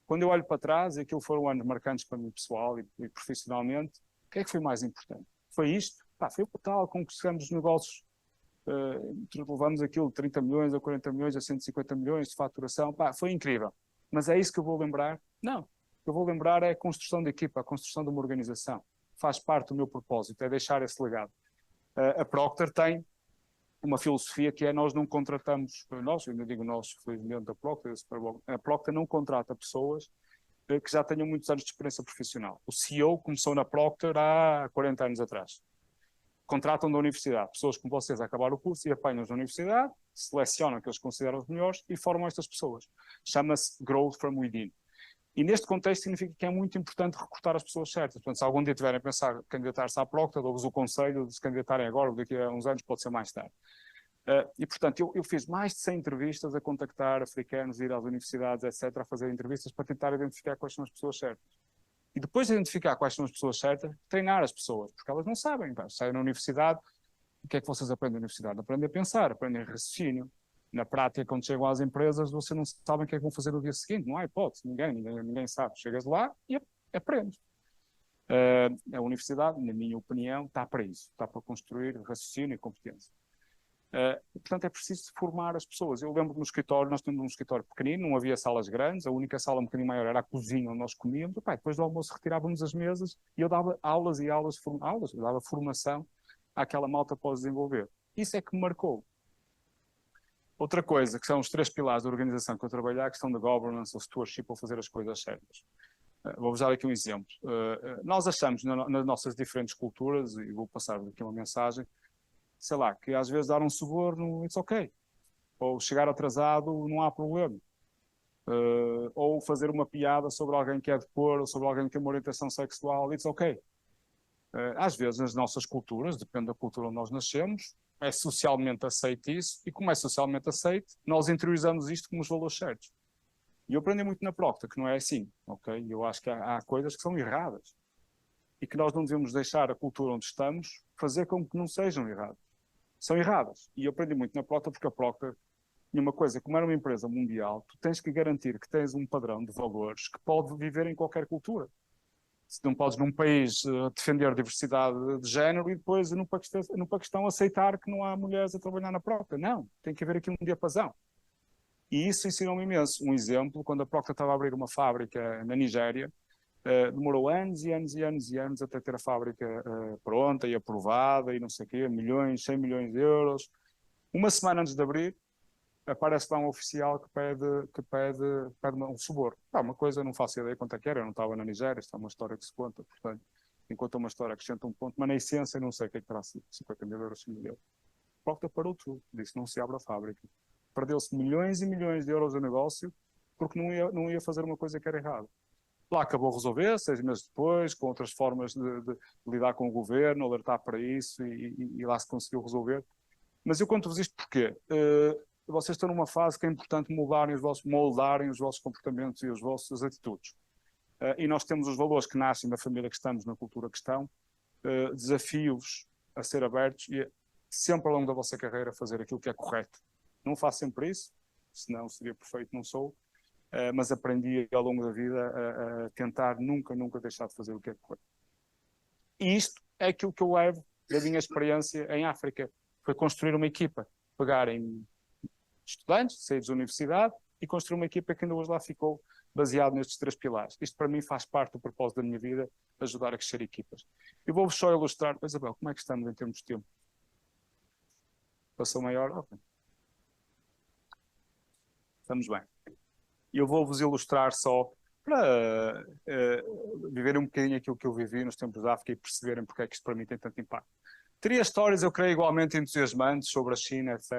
quando eu olho para trás, e aquilo foram anos marcantes para mim pessoal e profissionalmente, o que é que foi mais importante? Foi isto? Pá, foi o tal, conquistamos os negócios, levamos aquilo de 30 milhões a 40 milhões a 150 milhões de faturação, pá, foi incrível. Mas é isso que eu vou lembrar? Não. O que eu vou lembrar é a construção de equipa, a construção de uma organização. Faz parte do meu propósito, é deixar esse legado. A Procter tem uma filosofia que é: nós não contratamos, nós, eu ainda digo nós, felizmente, a Procter não contrata pessoas que já tenham muitos anos de experiência profissional. O CEO começou na Procter há 40 anos atrás. Contratam da universidade pessoas como vocês a acabar o curso e apanham-os na universidade, selecionam o que eles consideram os melhores e formam estas pessoas. Chama-se Growth from Within. E neste contexto significa que é muito importante recrutar as pessoas certas. Portanto, se algum dia tiverem a pensar candidatar-se à Procter, dou-vos o conselho de se candidatarem agora, ou daqui a uns anos, pode ser mais tarde. E, portanto, eu fiz mais de 100 entrevistas a contactar africanos, ir às universidades, etc., a fazer entrevistas para tentar identificar quais são as pessoas certas. E depois de identificar quais são as pessoas certas, treinar as pessoas, porque elas não sabem. Saem na universidade, o que é que vocês aprendem na universidade? Aprendem a pensar, aprendem raciocínio. Na prática, quando chegam às empresas, vocês não sabem o que é que vão fazer no dia seguinte. Não há hipótese, ninguém sabe. Chegas lá e aprendes. A universidade, na minha opinião, está para isso. Está para construir raciocínio e competência. Portanto, é preciso formar as pessoas. Eu lembro que no escritório, nós tínhamos um escritório pequenino, não havia salas grandes, a única sala um bocadinho maior era a cozinha onde nós comíamos. E, depois do almoço retirávamos as mesas e eu dava aulas e aulas, eu dava formação àquela malta para desenvolver. Isso é que me marcou. Outra coisa, que são os 3 pilares da organização que eu trabalhei, a questão da governance, o stewardship, ou fazer as coisas certas. Vou-vos dar aqui um exemplo. Nós achamos, nas nossas diferentes culturas, e vou passar aqui uma mensagem, sei lá, que às vezes dar um suborno, it's ok. Ou chegar atrasado, não há problema. Ou fazer uma piada sobre alguém que é de cor, ou sobre alguém que tem uma orientação sexual, it's ok. Às vezes, nas nossas culturas, depende da cultura onde nós nascemos, é socialmente aceito isso, e como é socialmente aceito, nós interiorizamos isto como os valores certos. E eu aprendi muito na Procter que não é assim, ok? Eu acho que há coisas que são erradas e que nós não devemos deixar a cultura onde estamos fazer com que não sejam erradas. São erradas. E eu aprendi muito na Procter porque a Procter tinha uma coisa: como era uma empresa mundial, tu tens que garantir que tens um padrão de valores que pode viver em qualquer cultura. Se não podes num país defender a diversidade de género e depois no Paquistão aceitar que não há mulheres a trabalhar na Procter. Não, tem que haver aqui um diapasão. E isso ensinou-me imenso. Um exemplo, quando a Procter estava a abrir uma fábrica na Nigéria, demorou anos e anos e anos e anos até ter a fábrica pronta e aprovada e não sei o quê, 100 milhões de euros. Uma semana antes de abrir, aparece lá um oficial que pede um suborno. Uma coisa, não faço ideia quanto é que era, eu não estava na Nigéria, isto é uma história que se conta, portanto, enquanto uma história acrescenta um ponto, mas na essência não sei o que é que terá sido, 50 mil euros, 100 mil euros. A Procter parou tudo, disse: não se abre a fábrica. Perdeu-se milhões e milhões de euros de negócio porque não ia fazer uma coisa que era errada. Lá acabou a resolver, 6 meses depois, com outras formas de lidar com o governo, alertar para isso, e lá se conseguiu resolver. Mas eu conto-vos isto porque vocês estão numa fase que é importante moldarem os vossos comportamentos e as vossas atitudes. E nós temos os valores que nascem da família que estamos, na cultura que estão, desafios a ser abertos e sempre ao longo da vossa carreira fazer aquilo que é correto. Não faço sempre isso, senão seria perfeito, não sou. Mas aprendi ao longo da vida a tentar nunca deixar de fazer o que é correto. E isto é aquilo que eu levo da minha experiência em África. Foi construir uma equipa, pegarem estudantes, saídos da universidade, e construir uma equipa que ainda hoje lá ficou, baseado nestes 3 pilares. Isto para mim faz parte do propósito da minha vida, ajudar a crescer equipas. Eu vou-vos só ilustrar, Isabel, como é que estamos em termos de tempo? Passou meia hora? Ok. Estamos bem. Eu vou-vos ilustrar só para viverem um bocadinho aquilo que eu vivi nos tempos da África e perceberem porque é que isto para mim tem tanto impacto. Teria histórias, eu creio, igualmente entusiasmantes sobre a China, etc.,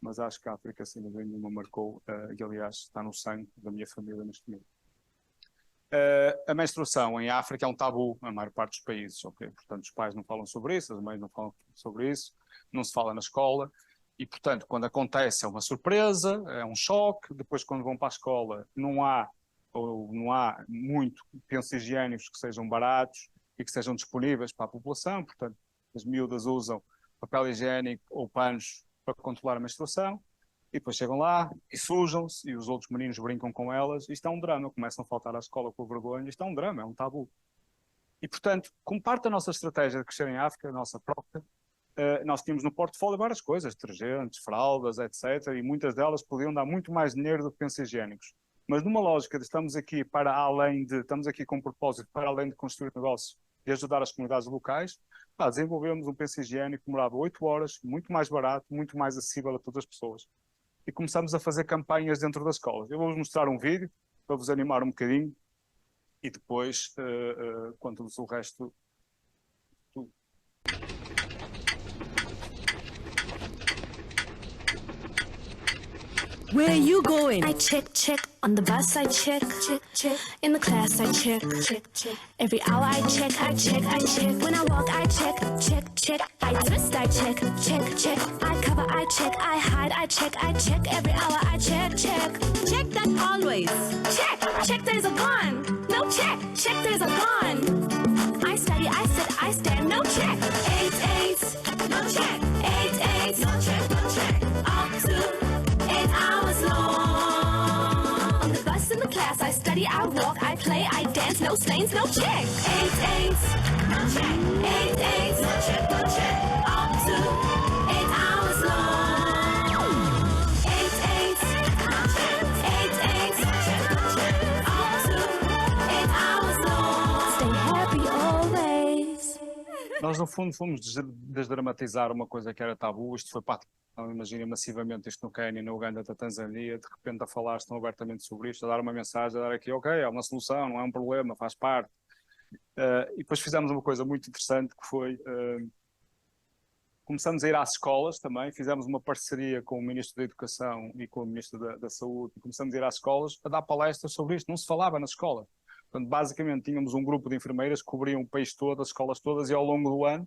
mas acho que a África, sem dúvida nenhuma, marcou, e aliás está no sangue da minha família neste momento. A menstruação em África é um tabu na maior parte dos países, ok? Portanto, os pais não falam sobre isso, as mães não falam sobre isso, não se fala na escola, e portanto, quando acontece é uma surpresa, é um choque, depois quando vão para a escola não há muito pensos higiênicos que sejam baratos e que sejam disponíveis para a população, portanto, as miúdas usam papel higiênico ou panos para controlar a menstruação, e depois chegam lá e sujam-se e os outros meninos brincam com elas. Isto é um drama, começam a faltar à escola com vergonha. Isto é um drama, é um tabu. E, portanto, como parte da nossa estratégia de crescer em África, a nossa própria, nós tínhamos no portfólio várias coisas, detergentes, fraldas, etc. E muitas delas podiam dar muito mais dinheiro do que pensos higiênicos. Mas numa lógica de estamos aqui com um propósito para além de construir negócio e ajudar as comunidades locais, desenvolvemos um penso higiênico que demorava 8 horas, muito mais barato, muito mais acessível a todas as pessoas. E começamos a fazer campanhas dentro das escolas. Eu vou-vos mostrar um vídeo para vos animar um bocadinho e depois conto-vos o resto. Where are you going? I check. On the bus I check. In the class I check. Every hour I check. When I walk I check. I twist I check. I cover I check. I hide I check. Every hour I check. Check that always. Check days are gone. No check days are gone. I study, I sit, I stand. No check. 8, no check. 8, no check. Up to 8 hours long. On the bus, in the class, I study, I walk, I play, I dance, no stains, no check. 8, no check. 8, no check. Up to 8 hours long. 8, no check. 8, no check. Up to 8 hours long. Stay happy always. Nós, no fundo, fomos desdramatizar uma coisa que era tabu. Isto foi para imagina massivamente isto no Quênia, na Uganda, na Tanzânia, de repente a falar estão abertamente sobre isto, a dar uma mensagem, a dar aqui, ok, é uma solução, não é um problema, faz parte. E depois fizemos uma coisa muito interessante que foi, começamos a ir às escolas também, fizemos uma parceria com o Ministro da Educação e com o Ministro da Saúde, e começamos a ir às escolas a dar palestras sobre isto, não se falava na escola. Portanto, basicamente tínhamos um grupo de enfermeiras que cobriam o país todo, as escolas todas, e ao longo do ano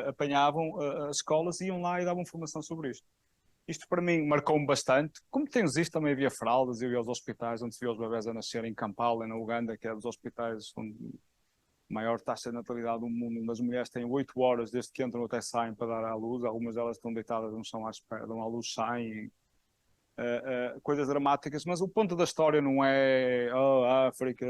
apanhavam as escolas, iam lá e davam formação sobre isto. Isto para mim marcou-me bastante. Como temos isto, também havia fraldas, eu ia aos hospitais onde se via os bebés a nascer em Kampala, na Uganda, que é dos hospitais onde a maior taxa de natalidade do mundo, onde as mulheres têm 8 horas desde que entram até saem para dar à luz, algumas delas estão deitadas no chão à espera, dão à luz, saem, coisas dramáticas, mas o ponto da história não é África,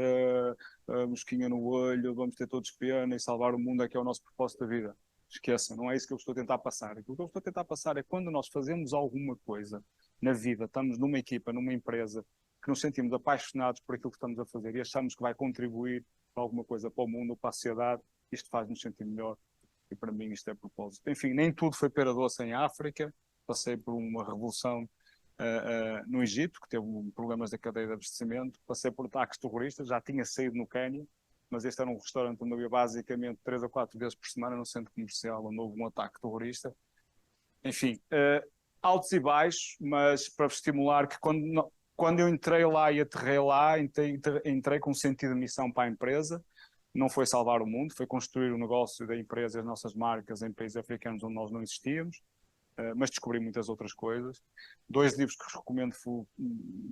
mosquinha no olho, vamos ter todos pena e salvar o mundo é que é o nosso propósito da vida. Esqueçam, não é isso que eu estou a tentar passar. Aquilo que eu estou a tentar passar é quando nós fazemos alguma coisa na vida, estamos numa equipa, numa empresa, que nos sentimos apaixonados por aquilo que estamos a fazer e achamos que vai contribuir para alguma coisa para o mundo ou para a sociedade, isto faz-nos sentir melhor e para mim isto é propósito. Enfim, nem tudo foi pera doce em África, passei por uma revolução no Egito, que teve problemas da cadeia de abastecimento, passei por ataques terroristas, já tinha saído no Quênia, mas este era um restaurante onde havia basicamente 3 a 4 vezes por semana no centro comercial, onde houve um ataque terrorista. Enfim, altos e baixos, mas para estimular que quando eu entrei lá e aterrei lá, entrei com um sentido de missão para a empresa. Não foi salvar o mundo, foi construir o negócio da empresa e as nossas marcas em países africanos onde nós não existíamos. Mas descobri muitas outras coisas. 2 livros que recomendo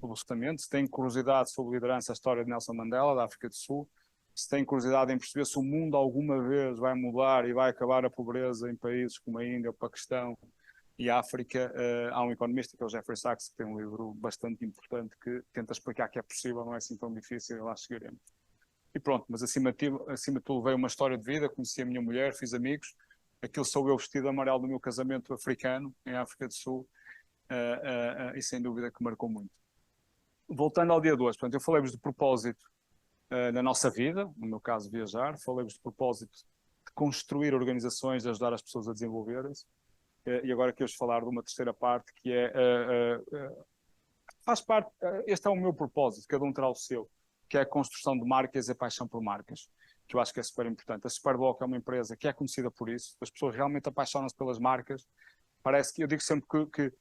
absolutamente. Se têm curiosidade sobre liderança, a história de Nelson Mandela, da África do Sul. Se têm curiosidade em perceber se o mundo alguma vez vai mudar e vai acabar a pobreza em países como a Índia, o Paquistão e a África, há um economista, que é o Jeffrey Sachs, que tem um livro bastante importante que tenta explicar que é possível, não é assim tão difícil, e lá chegaremos. E pronto, mas acima de tudo veio uma história de vida, conheci a minha mulher, fiz amigos. Aquilo sou eu vestido amarelo do meu casamento africano, em África do Sul, e sem dúvida que marcou muito. Voltando ao dia de hoje, portanto, eu falei-vos de propósito na nossa vida, no meu caso viajar, falei-vos de propósito de construir organizações, de ajudar as pessoas a desenvolverem-se, e agora quero-vos falar de uma terceira parte, que é, faz parte, este é o meu propósito, cada um terá o seu, que é a construção de marcas e a paixão por marcas. que eu acho que é super importante. A Superboc é uma empresa que é conhecida por isso, as pessoas realmente apaixonam-se pelas marcas. Parece que, eu digo sempre que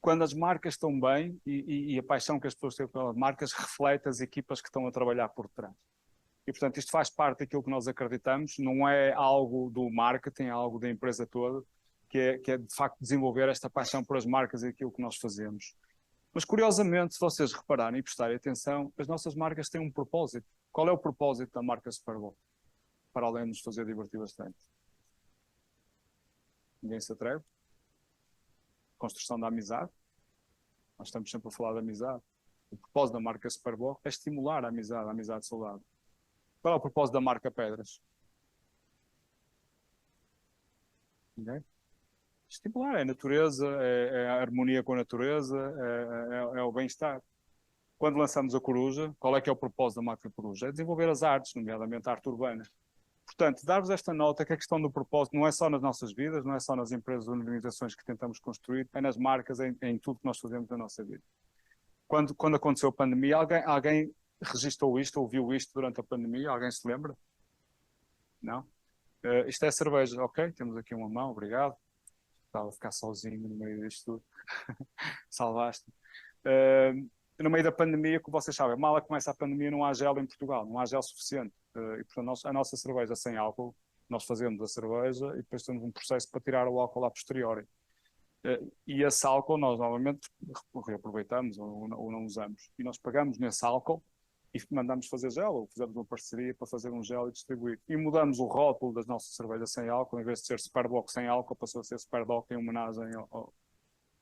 quando as marcas estão bem e a paixão que as pessoas têm pelas marcas reflete as equipas que estão a trabalhar por trás. E, portanto, isto faz parte daquilo que nós acreditamos, não é algo do marketing, é algo da empresa toda, que é de facto desenvolver esta paixão por as marcas e aquilo que nós fazemos. Mas, curiosamente, se vocês repararem e prestarem atenção, as nossas marcas têm um propósito. Qual é o propósito da marca Superboc? Para além de nos fazer divertir bastante. Ninguém se atreve? Construção da amizade. Nós estamos sempre a falar de amizade. O propósito da marca Superboc é estimular a amizade saudável. Qual é o propósito da marca Pedras? Ninguém? Estimular, é a natureza, é a harmonia com a natureza, é o bem-estar. Quando lançamos a Coruja, qual é que é o propósito da marca Coruja? É desenvolver as artes, nomeadamente a arte urbana. Portanto, dar-vos esta nota que a questão do propósito não é só nas nossas vidas, não é só nas empresas ou organizações que tentamos construir, é nas marcas, em tudo que nós fazemos na nossa vida. Quando aconteceu a pandemia, alguém registrou isto, ouviu isto durante a pandemia? Alguém se lembra? Não? Isto é cerveja, ok? Temos aqui uma mão, obrigado. Estava a ficar sozinho no meio disto tudo. Salvaste. No meio da pandemia, como vocês sabem, mal começa a pandemia, não há gel em Portugal, não há gel suficiente. E, portanto, a nossa cerveja sem álcool, nós fazemos a cerveja e depois temos um processo para tirar o álcool a posteriori. E esse álcool nós novamente reaproveitamos ou não usamos. E nós pagamos nesse álcool e mandamos fazer gel, ou fizemos uma parceria para fazer um gel e distribuir. E mudamos o rótulo das nossas cervejas sem álcool, em vez de ser Superboc sem álcool, passou a ser Superdoc em homenagem ao...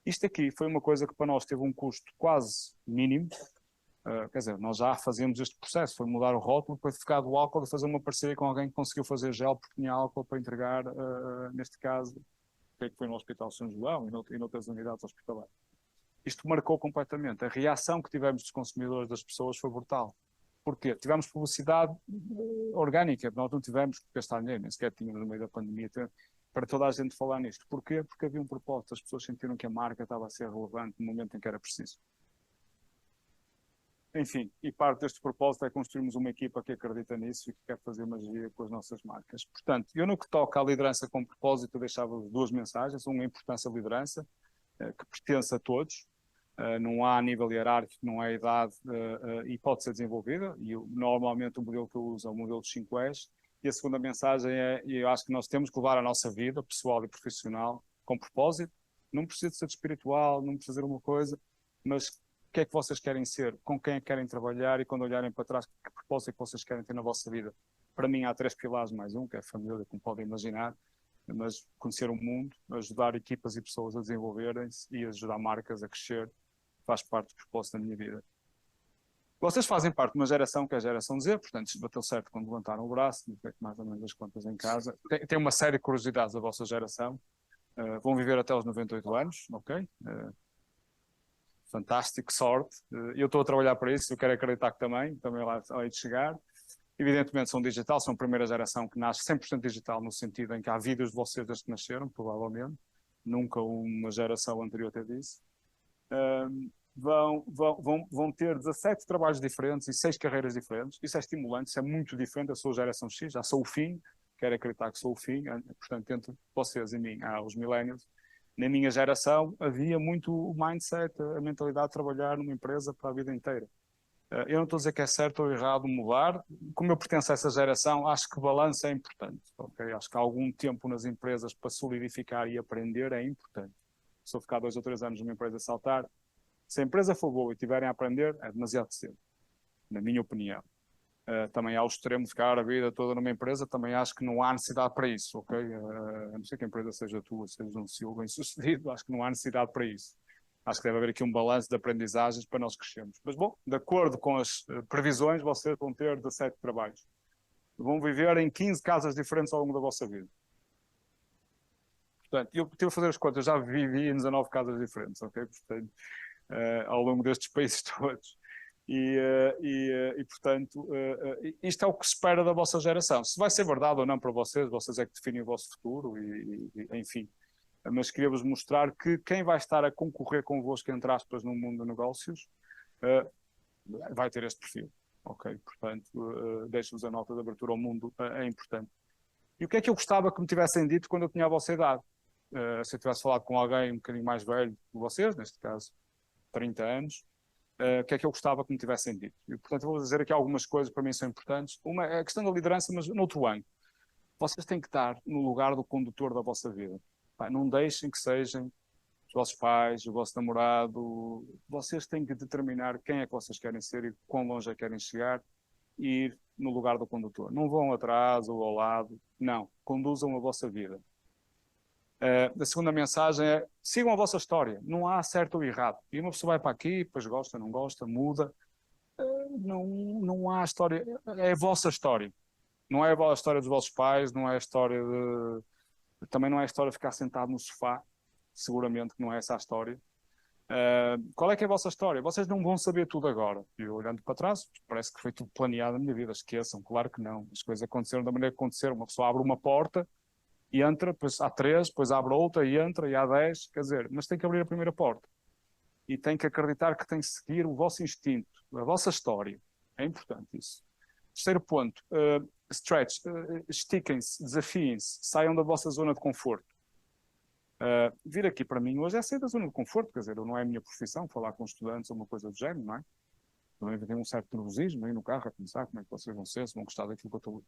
Isto aqui foi uma coisa que para nós teve um custo quase mínimo. Quer dizer, nós já fazíamos este processo, foi mudar o rótulo, depois de ficar do álcool e fazer uma parceria com alguém que conseguiu fazer gel porque tinha álcool para entregar, neste caso, que foi no Hospital São João e noutras unidades hospitalares. Isto marcou completamente. A reação que tivemos dos consumidores, das pessoas, foi brutal. Porquê? Tivemos publicidade orgânica, nós não tivemos que gastar dinheiro, nem sequer tínhamos no meio da pandemia, para toda a gente falar nisto. Porquê? Porque havia um propósito, as pessoas sentiram que a marca estava a ser relevante no momento em que era preciso. Enfim, e parte deste propósito é construirmos uma equipa que acredita nisso e que quer fazer magia com as nossas marcas. Portanto, eu no que toca à liderança com propósito, eu deixava duas mensagens. Uma, a importância da liderança, que pertence a todos. Não há nível hierárquico, não há idade e pode ser desenvolvida. E normalmente o modelo que eu uso é o modelo dos 5S. E a segunda mensagem é, e eu acho que nós temos que levar a nossa vida, pessoal e profissional, com propósito. Não precisa de ser espiritual, não precisa de uma coisa, mas o que é que vocês querem ser, com quem é que querem trabalhar e quando olharem para trás, que propósito é que vocês querem ter na vossa vida. Para mim há 3 pilares mais um, que é a família, como podem imaginar, mas conhecer o mundo, ajudar equipas e pessoas a desenvolverem-se e ajudar marcas a crescer, faz parte do propósito da minha vida. Vocês fazem parte de uma geração que é a geração Z, portanto isto bateu certo quando levantaram o braço, mais ou menos as contas em casa. Tem uma série de curiosidades da vossa geração, vão viver até aos 98 anos, ok? Fantástico, sorte. Eu estou a trabalhar para isso, eu quero acreditar que também lá hei de chegar. Evidentemente são digital, são a primeira geração que nasce 100% digital, no sentido em que há vídeos de vocês desde que nasceram, provavelmente. Nunca uma geração anterior teve isso. Vão ter 17 trabalhos diferentes e 6 carreiras diferentes. Isso é estimulante, isso é muito diferente. Eu sou a geração X, já sou o fim, quero acreditar que sou o fim. Portanto, entre vocês e mim, há os millennials. Na minha geração havia muito o mindset, a mentalidade de trabalhar numa empresa para a vida inteira. Eu não estou a dizer que é certo ou errado mudar. Como eu pertenço a essa geração, acho que balanço é importante. Okay? Acho que há algum tempo nas empresas para solidificar e aprender é importante. Se eu ficar 2 ou 3 anos numa empresa a saltar, se a empresa for boa e tiverem a aprender, é demasiado cedo, na minha opinião. Também há o extremo de ficar a vida toda numa empresa, também acho que não há necessidade para isso, ok? A não ser que a empresa seja tua, seja um CEO bem sucedido, acho que não há necessidade para isso. Acho que deve haver aqui um balanço de aprendizagens para nós crescermos. Mas bom, de acordo com as previsões, vocês vão ter 17 trabalhos. Vão viver em 15 casas diferentes ao longo da vossa vida. Portanto, eu tive a fazer as contas, já vivi em 19 casas diferentes, ok? Portanto, ao longo destes países todos. Portanto, isto é o que se espera da vossa geração. Se vai ser verdade ou não para vocês, vocês é que definem o vosso futuro, enfim. Mas queria-vos mostrar que quem vai estar a concorrer convosco, entre aspas, no mundo de negócios, vai ter este perfil. ok? Portanto, deixo-vos a nota de abertura ao mundo, é importante. E o que é que eu gostava que me tivessem dito quando eu tinha a vossa idade? Se eu tivesse falado com alguém um bocadinho mais velho que vocês, neste caso 30 anos, o que é que eu gostava que me tivessem dito? E, portanto, eu vou dizer aqui algumas coisas que para mim são importantes. Uma é a questão da liderança, mas noutro ângulo. Vocês têm que estar no lugar do condutor da vossa vida. Pá, não deixem que sejam os vossos pais, o vosso namorado. Vocês têm que determinar quem é que vocês querem ser e quão longe é que querem chegar e ir no lugar do condutor. Não vão atrás ou ao lado. Não. Conduzam a vossa vida. A segunda mensagem é: sigam a vossa história. Não há certo ou errado. E uma pessoa vai para aqui, depois gosta, não gosta, muda. Não há história. É a vossa história. Não é a história dos vossos pais, não é a história de... Também não é a história de ficar sentado no sofá. Seguramente que não é essa a história. Qual é que é a vossa história? Vocês não vão saber tudo agora. E olhando para trás, parece que foi tudo planeado na minha vida. Esqueçam, claro que não. As coisas aconteceram da maneira que aconteceram. Uma pessoa abre uma porta e entra, depois há 3, depois abre outra e entra, e há 10. Quer dizer, mas tem que abrir a primeira porta. E tem que acreditar que tem que seguir o vosso instinto, a vossa história. É importante isso. Terceiro ponto, stretch, estiquem-se, desafiem-se, saiam da vossa zona de conforto. Vir aqui para mim hoje é sair da zona de conforto, quer dizer, não é a minha profissão falar com estudantes ou uma coisa do género, não é? Também tem um certo nervosismo aí no carro a pensar como é que vocês vão ser, se vão gostar daquilo que eu estou...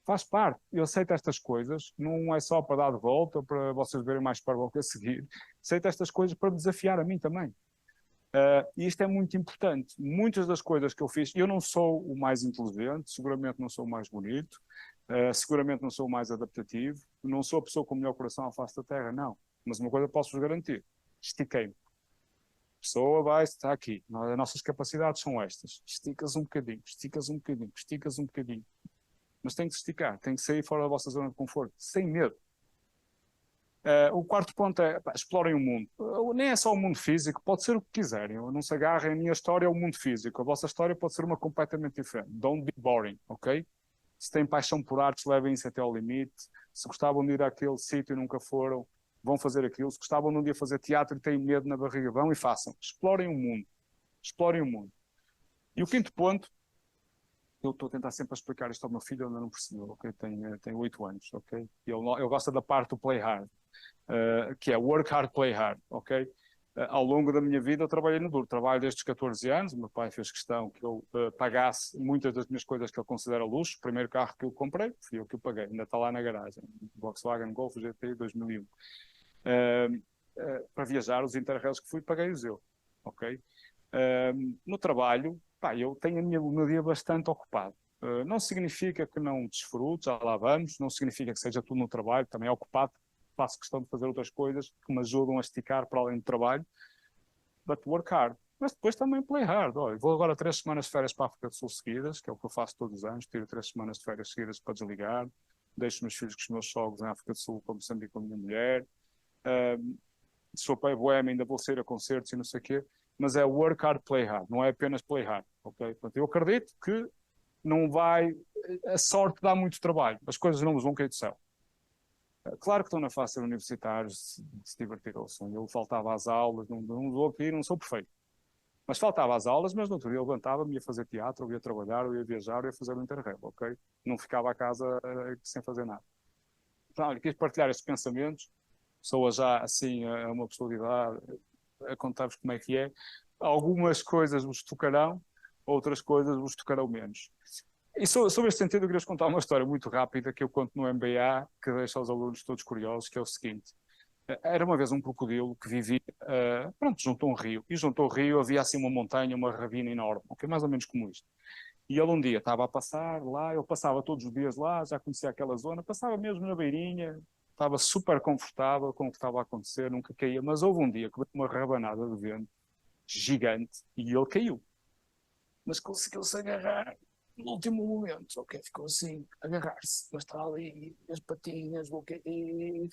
Faz parte, eu aceito estas coisas, não é só para dar de volta, para vocês verem mais para o que a seguir, aceito estas coisas para me desafiar a mim também. E isto é muito importante. Muitas das coisas que eu fiz, eu não sou o mais inteligente, seguramente não sou o mais bonito, seguramente não sou o mais adaptativo, não sou a pessoa com o melhor coração à face da terra, não. Mas uma coisa posso-vos garantir, estiquei-me. A pessoa vai estar aqui, as nossas capacidades são estas. Esticas um bocadinho, esticas um bocadinho, esticas um bocadinho. Mas tem que se esticar, tem que sair fora da vossa zona de conforto, sem medo. O quarto ponto é, explorem o mundo. Nem é só o mundo físico, pode ser o que quiserem. Não se agarrem, a minha história é o mundo físico. A vossa história pode ser uma completamente diferente. Don't be boring, ok? Se têm paixão por artes, levem isso até ao limite. Se gostavam de ir àquele sítio e nunca foram, vão fazer aquilo. Se gostavam de um dia fazer teatro e têm medo na barriga, vão e façam. Explorem o mundo. Explorem o mundo. E o quinto ponto, eu estou a tentar sempre explicar isto ao meu filho, ele ainda não percebeu, ok? Tem 8 anos, ok? Ele gosta da parte do play hard. Que é work hard, play hard, ok? Ao longo da minha vida eu trabalhei no duro, trabalho desde os 14 anos, o meu pai fez questão que eu pagasse muitas das minhas coisas que ele considera luxo. O primeiro carro que eu comprei, fui eu que o paguei, ainda está lá na garagem, Volkswagen Golf GTI 2001. Para viajar, os Interrails que fui, paguei-os eu, ok? No trabalho, eu tenho o meu dia bastante ocupado. Não significa que não desfrute, já lá vamos, não significa que seja tudo no trabalho, também é ocupado. Faço questão de fazer outras coisas que me ajudam a esticar para além do trabalho, but work hard. Mas depois também play hard. Olha, vou agora 3 semanas de férias para a África do Sul seguidas, que é o que eu faço todos os anos, tiro 3 semanas de férias seguidas para desligar, deixo meus filhos com os meus sogros na África do Sul, como sempre com a minha mulher. Se for para a Boêmia ainda vou sair a concertos e não sei o quê, mas é work hard, play hard, não é apenas play hard, ok? Portanto, eu acredito que não vai... A sorte dá muito trabalho, as coisas não nos vão cair do céu. Claro que estou na fase de universitários, de se divertir ao som. Eu faltava às aulas, não vou aqui, não sou perfeito. Mas faltava às aulas, mas no outro dia eu levantava-me, ia fazer teatro, ou ia trabalhar, ou ia viajar, ou ia fazer o Interrail, ok? Não ficava a casa sem fazer nada. Então, olha, quis partilhar estes pensamentos. Sou já, assim, uma pessoa de idade, a contar-vos como é que é. Algumas coisas vos tocarão, outras coisas vos tocarão menos. E sobre este sentido, eu queria-vos contar uma história muito rápida que eu conto no MBA, que deixa os alunos todos curiosos, que é o seguinte. Era uma vez um crocodilo que vivia, junto a um rio. E junto ao rio havia assim uma montanha, uma ravina enorme, okay? Mais ou menos como isto. E ele um dia estava a passar lá, eu passava todos os dias lá, já conhecia aquela zona, passava mesmo na beirinha, estava super confortável com o que estava a acontecer, nunca caía. Mas houve um dia que veio uma rabanada de vento gigante e ele caiu. Mas conseguiu-se agarrar no último momento, ok? Ficou assim, agarrar-se, mas está ali, as patinhas, vou cair.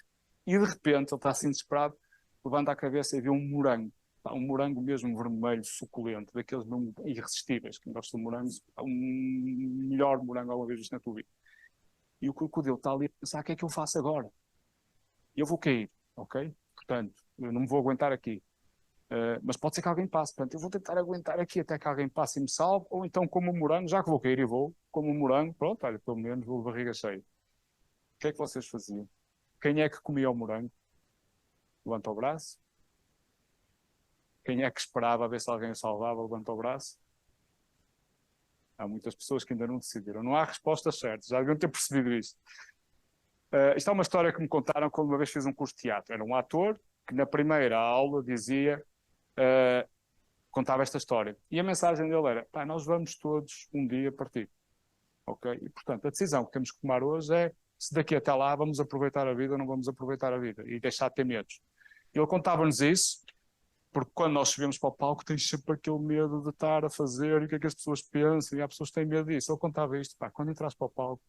E de repente, ele está assim desesperado, levanta a cabeça e vê um morango mesmo vermelho, suculento, daqueles mesmo irresistíveis, que gosto de morangos, o melhor morango alguma vez visto na tua vida. E o crocodilo está ali a pensar, o que é que eu faço agora? Eu vou cair, ok? Portanto, eu não me vou aguentar aqui. Mas pode ser que alguém passe. Portanto, eu vou tentar aguentar aqui até que alguém passe e me salve, ou então como um morango, já que vou cair e vou, como um morango, pronto, olha, pelo menos vou de barriga cheia. O que é que vocês faziam? Quem é que comia o morango? Levanta o braço. Quem é que esperava a ver se alguém o salvava? Levanta o braço. Há muitas pessoas que ainda não decidiram. Não há respostas certas. Já deviam ter percebido isto. Isto é uma história que me contaram quando uma vez fiz um curso de teatro. Era um ator que na primeira aula dizia, contava esta história. E a mensagem dele era, pá, nós vamos todos um dia partir. Ok? E, portanto, a decisão que temos que tomar hoje é se daqui até lá vamos aproveitar a vida ou não vamos aproveitar a vida. E deixar de ter medos. Ele contava-nos isso, porque quando nós subimos para o palco tens sempre aquele medo de estar a fazer e o que é que as pessoas pensam, e há pessoas que têm medo disso. Ele contava isto, pá, quando entras para o palco,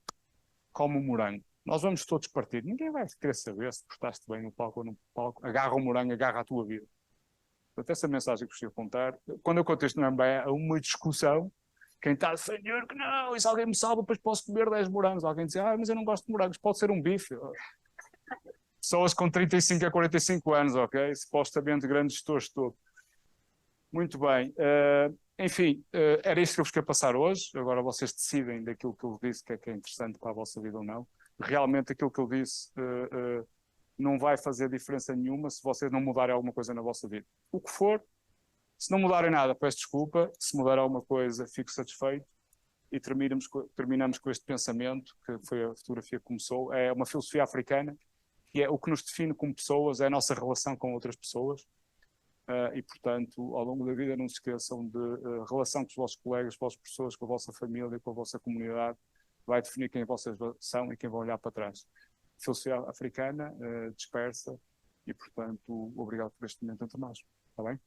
come um morango. Nós vamos todos partir. Ninguém vai querer saber se portaste bem no palco ou no palco. Agarra o morango, agarra a tua vida. Portanto, essa mensagem que gostaria de contar. Quando eu conto isto no MBA, há uma discussão. Quem está a defender que não, e se alguém me salva, depois posso comer 10 morangos. Alguém diz, mas eu não gosto de morangos, pode ser um bife. Pessoas com 35 a 45 anos, ok? Supostamente grandes gestores de todo. Muito bem. Enfim, era isto que eu vos queria passar hoje. Agora vocês decidem daquilo que eu disse, que é interessante para a vossa vida ou não. Realmente aquilo que eu disse não vai fazer diferença nenhuma se vocês não mudarem alguma coisa na vossa vida. O que for, se não mudarem nada, peço desculpa. Se mudar alguma coisa, fico satisfeito. E terminamos com este pensamento, que foi a fotografia que começou. É uma filosofia africana, que é o que nos define como pessoas, é a nossa relação com outras pessoas. E, portanto, ao longo da vida não se esqueçam de relação com os vossos colegas, com as vossas pessoas, com a vossa família, com a vossa comunidade, vai definir quem vocês são e quem vão olhar para trás. Filosofia africana, dispersa, e, portanto, obrigado por este momento entre nós. Está bem?